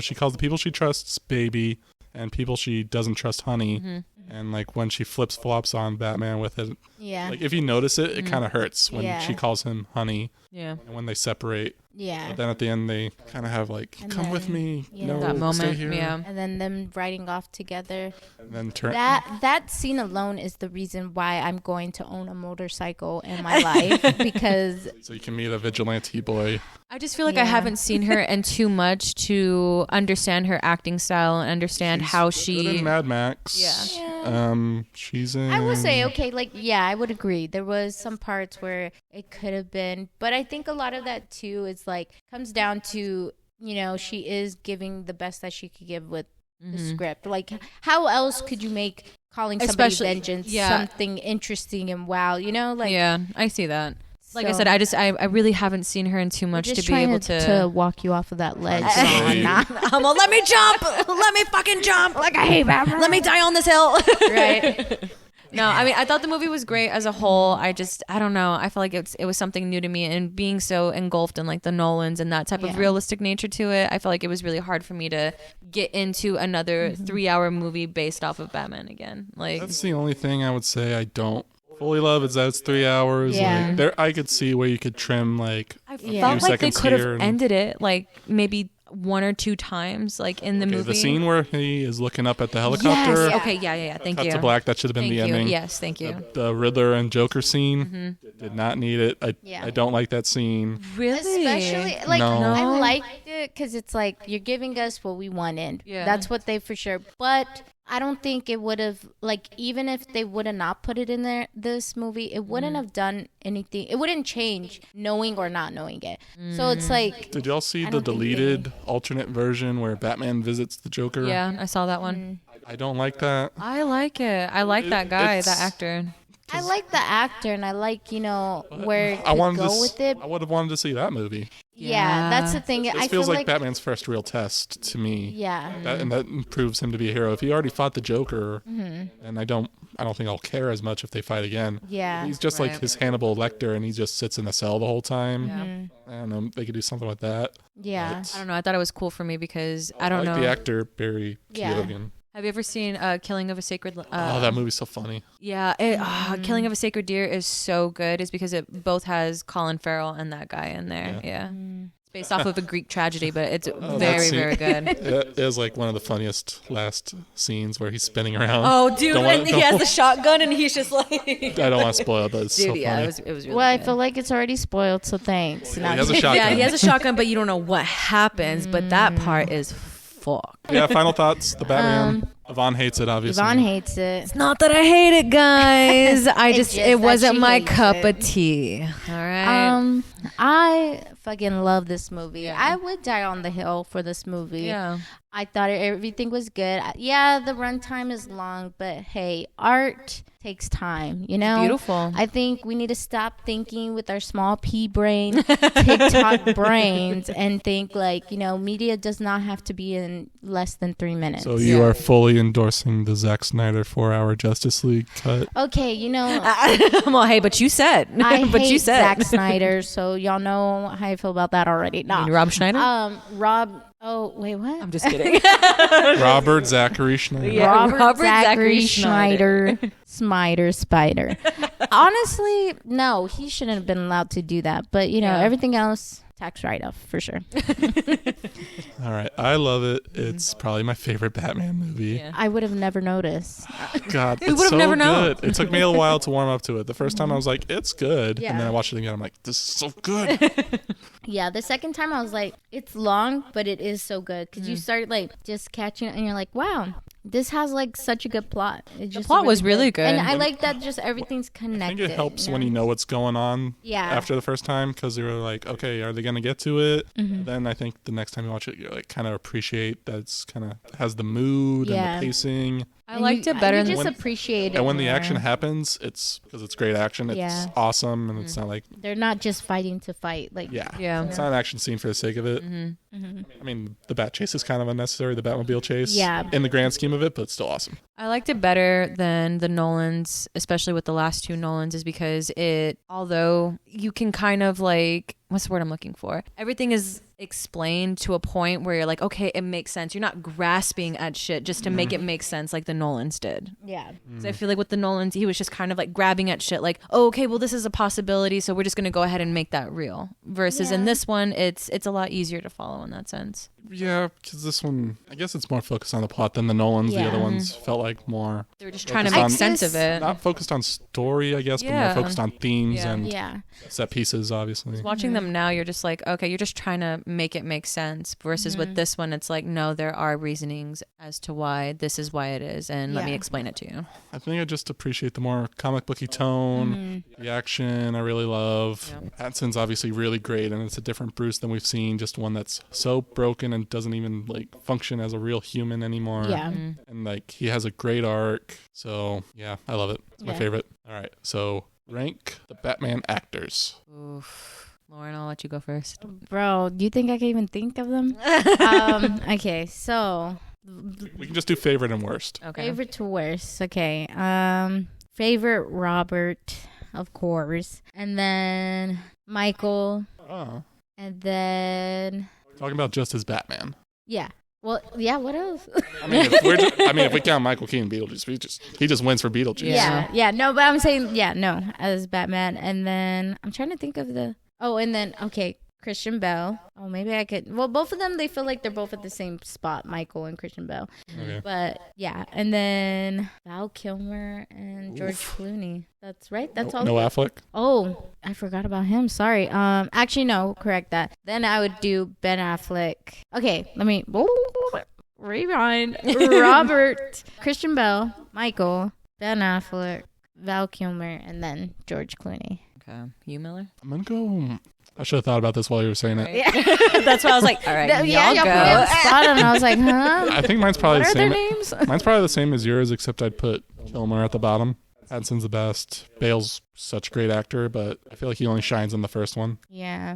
she calls the people she trusts baby and people she doesn't trust honey. And like when she flips flops on Batman with it, Yeah. like if you notice it, it kind of hurts when Yeah. she calls him honey. Yeah. And when they separate. Yeah. But then at the end, they kind of have like, And come with then, me. yeah. No, That stay moment. here. Yeah. And then them riding off together. And then turn. That scene alone is the reason why I'm going to own a motorcycle in my life, because So you can meet a vigilante boy. I just feel like I haven't seen her in too much to understand her acting style and understand how Good she. in Mad Max. She's in. I will say, okay, like, yeah, I would agree. There was some parts where it could have been, but I think a lot of that too is like, comes down to, you know, she is giving the best that she could give with the script. Like, how else could you make calling somebody Especially- vengeance yeah. something interesting and wow, you know? Like, Yeah, I see that. Like I so- said, I really haven't seen her in too much just to be able to walk you off of that ledge. I'd say- I'm all, let me jump, let me fucking jump. Like, I hate Batman. Let me die on this hill. Right. No, I mean, I thought the movie was great as a whole. I don't know. I felt like it was something new to me, and being so engulfed in like the Nolans and that type of Yeah. realistic nature to it, I felt like it was really hard for me to get into another 3-hour movie based off of Batman again. Like, That's the only thing I would say I don't fully love is that it's 3 hours. Yeah. Like, there, I could see where you could trim like I Yeah. felt like they seconds could here have and- ended it like maybe 1 or 2 times, like in the movie. the scene where he is looking up at the helicopter. Yes. Okay. Yeah. Thank Cut you. to black. That should have been Thank the you. ending. Yes. Thank you. The Riddler and Joker scene did not need it. Yeah. I don't like that scene. Really? Especially like No. I No? liked it because it's like you're giving us what we wanted. Yeah. That's what they for sure. But I don't think it would have, like, even if they would have not put it in there, this movie, it wouldn't have done anything. It wouldn't change knowing or not knowing it. So it's like, Did y'all see I the don't think deleted alternate version where Batman visits the Joker? Yeah, I saw that one. I don't like that. I like it. I like that guy, It's- that actor. I like the actor and I like, you know, where I to wanted go to. with it. I would have wanted to see that movie. Yeah, that's the thing. This I feels feel like Batman's first real test to me. Yeah. And that proves him to be a hero. If he already fought the Joker, and I don't think I'll care as much if they fight again. Yeah. He's just like his Hannibal Lecter, and he just sits in the cell the whole time. I don't know. They could do something with that. Yeah. I don't know. I thought it was cool for me because I I don't like know. the actor Barry Yeah. Keoghan. Have you ever seen Killing of a Sacred? Oh, that movie's so funny. Yeah, Killing of a Sacred Deer is so good. It's because it both has Colin Farrell and that guy in there. Yeah. It's based off of a Greek tragedy, but it's that very, scene- very good. It is like one of the funniest last scenes where he's spinning around. Oh, dude, Don't wanna- and he has the shotgun, and he's just like, I don't want to spoil it, but it's so dude, yeah, funny. it was really Well, I good. feel like it's already spoiled, so thanks. He has a shotgun. Yeah, he has a shotgun, but you don't know what happens. But that part is fuck. Yeah, final thoughts. The Batman. Yvonne hates it, obviously. Yvonne hates it. It's not that I hate it, guys. just it that wasn't she my hates cup it. of tea. All right. I fucking love this movie. I would die on the hill for this movie. Yeah. I thought everything was good. Yeah, the runtime is long, but hey, art takes time, you know? Beautiful. I think we need to stop thinking with our small pea brain, TikTok brains, and think like, you know, media does not have to be in less than 3 minutes. So you are fully endorsing the Zack Snyder 4-hour Justice League cut. Okay, you know, I'm all, hey, but you said. I but hate you said. Zack Snyder, so y'all know how I feel about that already. You Nah. mean Rob Schneider? Rob. Oh wait, what? I'm just kidding. Robert Zachary Schneider. Yeah. Robert Zachary Zachary Schneider. Smiter Spider. Honestly, no, he shouldn't have been allowed to do that. But you know, Yeah. everything else, tax write-off for sure. All right. I love it. It's probably my favorite Batman movie. Yeah. I would have never noticed. God, Who it's would've so never known? good. It took me a while to warm up to it. The first time I was like, it's good. Yeah. And then I watched it again. I'm like, this is so good. Yeah, the second time I was like, it's long, but it is so good because you start like just catching it, and you're like, wow, this has like such a good plot. It's just plot was really good. and I like that just everything's I connected. think it helps when you know what's going on Yeah. after the first time because you're like, okay, are they going to get to it? Mm-hmm. Then I think the next time you watch it, you like kind of appreciate that it's kind of has the mood Yeah. and the pacing. I liked it better You than just when- appreciate it. And when the more. action happens, it's because it's great action. It's Yeah. awesome. And it's not like, They're not just fighting to fight. Like Yeah. It's not an action scene for the sake of it. I mean, the bat chase is kind of unnecessary, the Batmobile chase. Yeah. In the grand scheme of it, but it's still awesome. I liked it better than the Nolans, especially with the last two Nolans, is because although you can kind of like, what's the word I'm looking for? Everything is explained to a point where you're like, okay, it makes sense. You're not grasping at shit just to make it make sense like the Nolans did. Yeah. So I feel like with the Nolans, he was just kind of like grabbing at shit like, oh, okay, well, this is a possibility, so we're just going to go ahead and make that real. Versus in this one, it's a lot easier to follow in that sense. Yeah, because this one, I guess it's more focused on the plot than the Nolans. Yeah. The other ones felt like more... They were just trying to focused make on- sense of it. Not focused on story, I guess, but more Yeah. focused on themes and Yeah. set pieces, obviously. Watching them now, you're just like, okay, you're just trying to make it make sense. Versus with this one, it's like, no, there are reasonings as to why this is why it is, and let me Yeah. explain it to you. I think I just appreciate the more comic booky tone, the action I really love. Pattinson's obviously really great, and it's a different Bruce than we've seen, just one that's so broken and doesn't even like function as a real human anymore. Yeah. And like he has a great arc. So yeah, I love it. It's my Yeah. favorite. All right. So rank the Batman actors. Oof. Lauren, I'll let you go first. Bro, do you think I can even think of them? Okay, so We can just do favorite and worst. Okay. favorite to worst. Okay. Favorite Robert, of course. And then Michael. Oh. And then Talking about just as Batman. yeah. Well, yeah, what else? I mean, if we count Michael Keaton Beetlejuice, he just wins for Beetlejuice. Yeah. No, but I'm saying as Batman. And then I'm trying to think of Christian Bale. Oh, maybe I could. Well, both of them, they feel like they're both at the same spot, Michael and Christian Bale. Okay. But yeah, and then Val Kilmer and George Clooney. That's right. That's all. No Affleck. Oh, I forgot about him. Sorry. Actually, no. Correct that. Then I would do Ben Affleck. Okay, let me rewind. Robert, Christian Bale, Michael, Ben Affleck, Val Kilmer, and then George Clooney. Okay. You, Miller? I'm gonna go. I should have thought about this while you were saying it. That's why I was like, all right, y'all y'all put me on the go. spot, and I was like, huh? I think mine's probably What the are their same. names? Mine's probably the same as yours, except I'd put Kilmer at the bottom. Pattinson's the best. Bale's such a great actor, but I feel like he only shines in the first one. Yeah.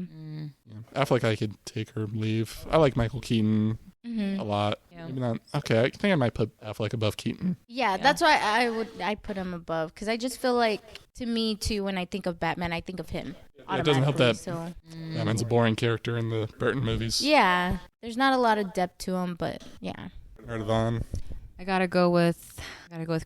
Yeah. Affleck, I could take or leave. I like Michael Keaton a lot. Yeah. Maybe not. Okay, I think I might put Affleck above Keaton. Yeah, that's why I put him above, because I just feel like, to me too, when I think of Batman, I think of him. Yeah, it doesn't help that So Batman's a boring character in the Burton movies. yeah, there's not a lot of depth to him, but yeah. Right on. I gotta go with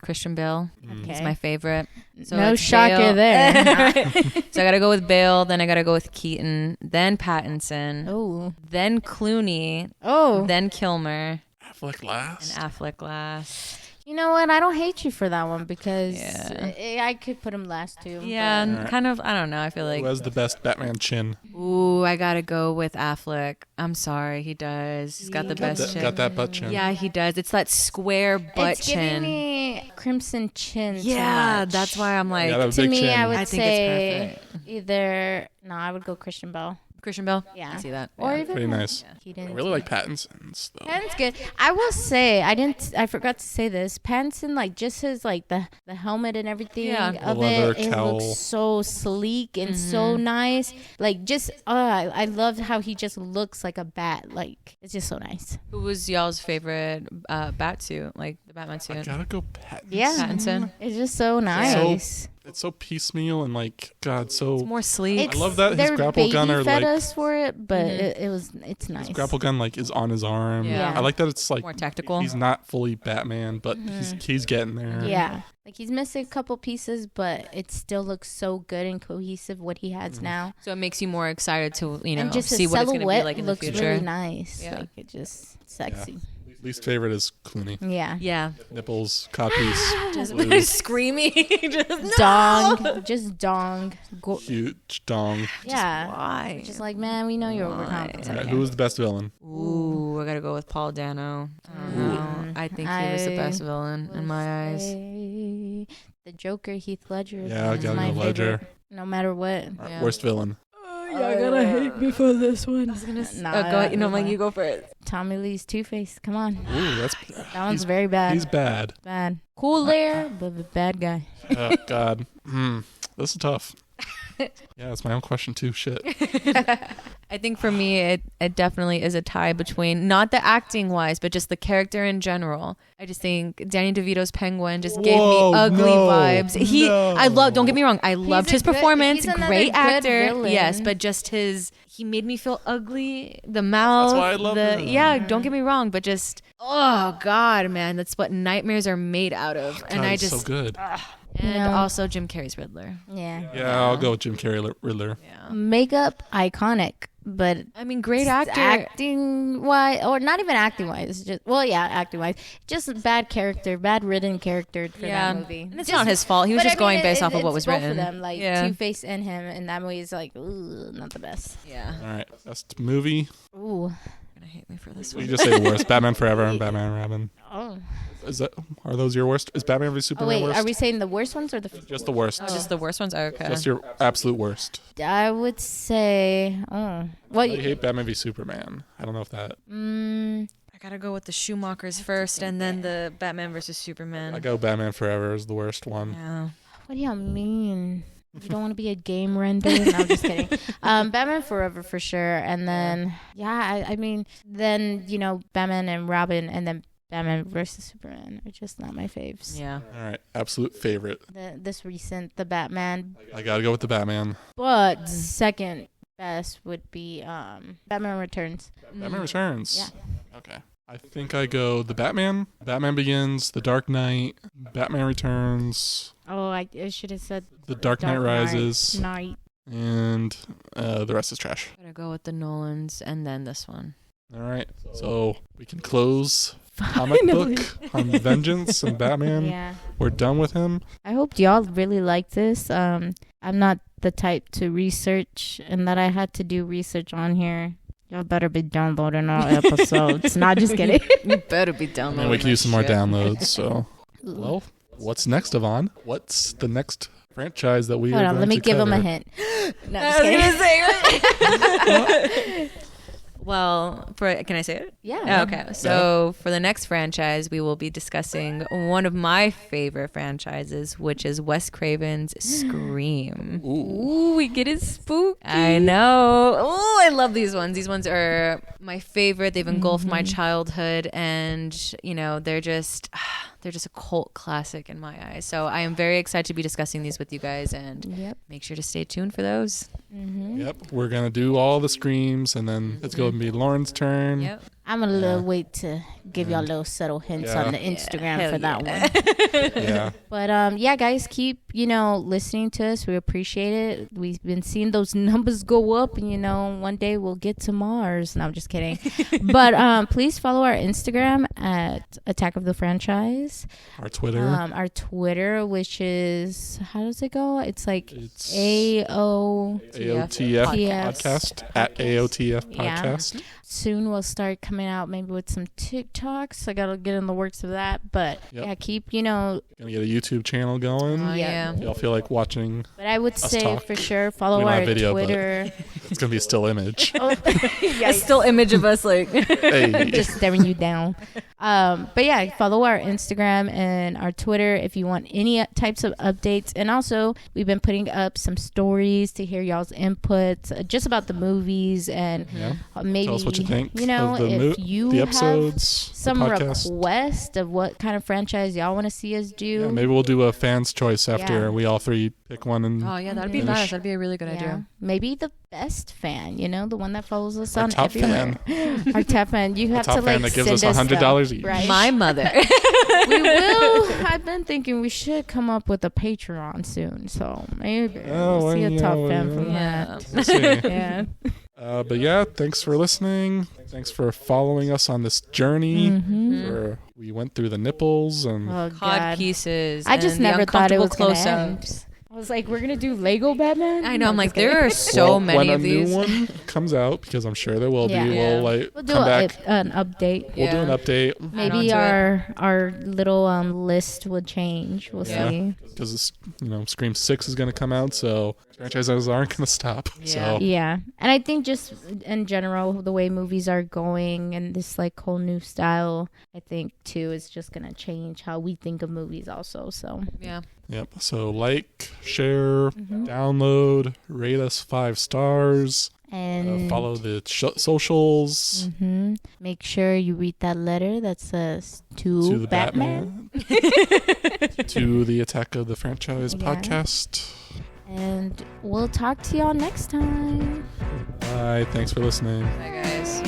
Christian Bale. Okay. He's my favorite. So No it's shocker Bale. there. So I gotta go with Bale, then I gotta go with Keaton, then Pattinson, Oh. then Clooney, Oh. then Kilmer, Affleck and last. Affleck last. You know what? I don't hate you for that one, because Yeah. I could put him last too. Yeah, Alright. kind of. I don't know. I feel Who like, has the best Batman chin? ooh, I gotta go with Affleck. I'm sorry, he does. He's got the best chin. Got that butt chin. Yeah, he does. It's that square butt It's giving chin. me Crimson Chin. too Yeah, much. that's why I'm like, Yeah, that To big me, chin. I would I think say it's I would go Christian Bale. Christian Bale. Yeah. I see that. Or Yeah. even Pretty nice. Keaton. I really like Pattinson's though. Pattinson's good. I will say, I forgot to say this. Pattinson, like, just his, like, the helmet and everything Yeah. of The leather it cowl. looks so sleek and so nice. Like, just, I love how he just looks like a bat. Like, it's just so nice. Who was y'all's favorite bat suit? Like the Batman I suit? gotta go Pattinson. Yeah. Pattinson. It's just so nice. It's so piecemeal and like God, so It's more sleek. It's, I love that his they're grapple gun baby are, fed like- us for it, but it's nice. his grapple gun like is on his arm. Yeah. I like that it's like more tactical. he's not fully Batman, but he's getting there. Yeah. Like, he's missing a couple pieces, but it still looks so good and cohesive what he has now. So it makes you more excited to, And just see his what it's going to be silhouette like in the looks future. really nice. Yeah. Like, it just sexy. Least favorite is Clooney. Yeah. Yeah. Nipples, codpiece, Just blue, screaming. Just, Dong. Just dong. huge dong. Yeah. why? Just like, man, we know you're overconfident. All right, who was the best villain? Ooh, I got to go with Paul Dano. I don't know. I think he was the best villain in my eyes. The Joker, Heath Ledger. Yeah, I is gotta my go Ledger. favorite, no matter what. All right, Yeah. worst villain. You're gonna hate me for this one. Nah, Nah, go ahead. You go first. Tommy Lee's Two-Face. Come on. Ooh, that's That one's very bad. he's bad. Bad. Cool there, but the bad guy. Oh God, this is tough. Yeah, that's my own question too. Shit. I think for me, it definitely is a tie between not the acting wise, but just the character in general. I just think Danny DeVito's Penguin just gave me ugly vibes. Don't get me wrong, I loved his performance. Great actor, villain. yes, but just he made me feel ugly. The mouth, That's why I love him. Yeah, don't get me wrong, but just oh god, man, that's what nightmares are made out of. God, And I he's just so good. and also Jim Carrey's Riddler. Yeah. Yeah, I'll go with Jim Carrey Riddler. Yeah. Makeup iconic, but I mean, great actor. acting wise, or not even acting wise, just acting wise, just bad character, bad written character for that movie. And it's not his fault. He was just going based off of what was both written. Of them, like Yeah. Two-Face and him, and that movie is like, ooh, not the best. Yeah. All right, best movie. Ooh. You're gonna hate me for this You one. just say worst. Batman Forever and Batman and Robin. Oh. Are those your worst? Is Batman v Oh Superman wait, worst? are we saying the worst ones or the? Just the worst. Just the worst ones? Okay. Just your absolute worst. I would say. Oh. Well, I hate Batman v Superman. I don't know if that. I gotta go with the Schumachers first, and then the Batman versus Superman. I go Batman Forever is the worst one. Yeah. what do you mean? You don't want to be a game render? No, I'm just kidding. Batman Forever for sure, and then I mean, then Batman and Robin, and then Batman versus Superman are just not my faves. Yeah. All right, absolute favorite. The Batman, I gotta go with the Batman. but second best would be Batman Returns. Batman Returns. Yeah. Okay. I think I go the Batman. Batman Begins, The Dark Knight, Batman Returns, Oh, I should have said The Dark Knight Rises, Night. and the rest is trash. Gotta go with the Nolans, and then this one. All right, so we can close comic book on Vengeance and Batman. Yeah. We're done with him. I hope y'all really like this. I'm not the type to research, and that I had to do research on here. Y'all better be downloading our episodes. Not just kidding. You better be downloading. And we can use some more downloads. So, well, what's next, Yvonne? What's the next franchise that we Hold are on, going let me to give cover? him a hint. No, just kidding. Well, can I say it? Yeah. Okay. So for the next franchise, we will be discussing one of my favorite franchises, which is Wes Craven's Scream. Ooh, we get it spooky. I know. Oh, I love these ones. These ones are my favorite. They've engulfed my childhood, and they're just a cult classic in my eyes. So I am very excited to be discussing these with you guys, and make sure to stay tuned for those. Yep, we're going to do all the Screams, and then it's going to be Lauren's turn. Yep. I'm going to wait to give y'all little subtle hints on the Instagram for that one. Yeah. But guys, keep listening to us. We appreciate it. We've been seeing those numbers go up, and one day we'll get to Mars. No, I'm just kidding. But please follow our Instagram at Attack of the Franchise. Our Twitter. Our Twitter, which is, how does it go? It's like It's AOTF podcast at AOTF Yeah. podcast. Soon we'll start coming out maybe with some TikToks. I gotta get in the works of that. But keep Gonna get a YouTube channel going. Oh, yeah. Y'all feel like watching? But I would Us say talk. for sure We follow don't our have video, but- Twitter. It's gonna be a still image. A still image of us like. Hey. Just staring you down. But follow our Instagram and our Twitter if you want any types of updates. And also, we've been putting up some stories to hear y'all's inputs just about the movies, and maybe Tell us what you think. Of if you the have episodes, some the podcast. request of what kind of franchise y'all want to see us do. Yeah, maybe we'll do a fan's choice after Yeah. we all three pick one. And Oh yeah, that'd be Finish. nice. That'd be a really good Yeah. idea. Maybe the best fan, the one that follows us Our on top everywhere. Our top fan. You have top to fan that gives us send $100 stuff, each. right? My mother. We will. I've been thinking we should come up with a Patreon soon, so maybe we'll see a top fan from that. We'll see. Yeah. But thanks for listening. Thanks for following us on this journey. Where we went through the nipples and Oh Cod God. pieces. I just and the never thought it was uncomfortable gonna end. close-ups. I was like, we're gonna do Lego Batman. I know. I'm No, like, just kidding. there are so many when of these. a new one comes out, because I'm sure there will Yeah. be, Yeah. we'll do come back. an update. We'll do an update Maybe onto our little list will change. We'll Yeah. see. because Scream 6 is going to come out, so franchises aren't going to stop. Yeah. So Yeah, and I think just in general, the way movies are going and this whole new style, I think too is just gonna change how we think of movies also. So Yeah. Yep. So like, share, download, rate us 5 stars. And Follow the socials. Make sure you read that letter that says to the Batman. To the Attack of the Franchise podcast. And we'll talk to y'all next time. Bye. Thanks for listening. Bye, guys.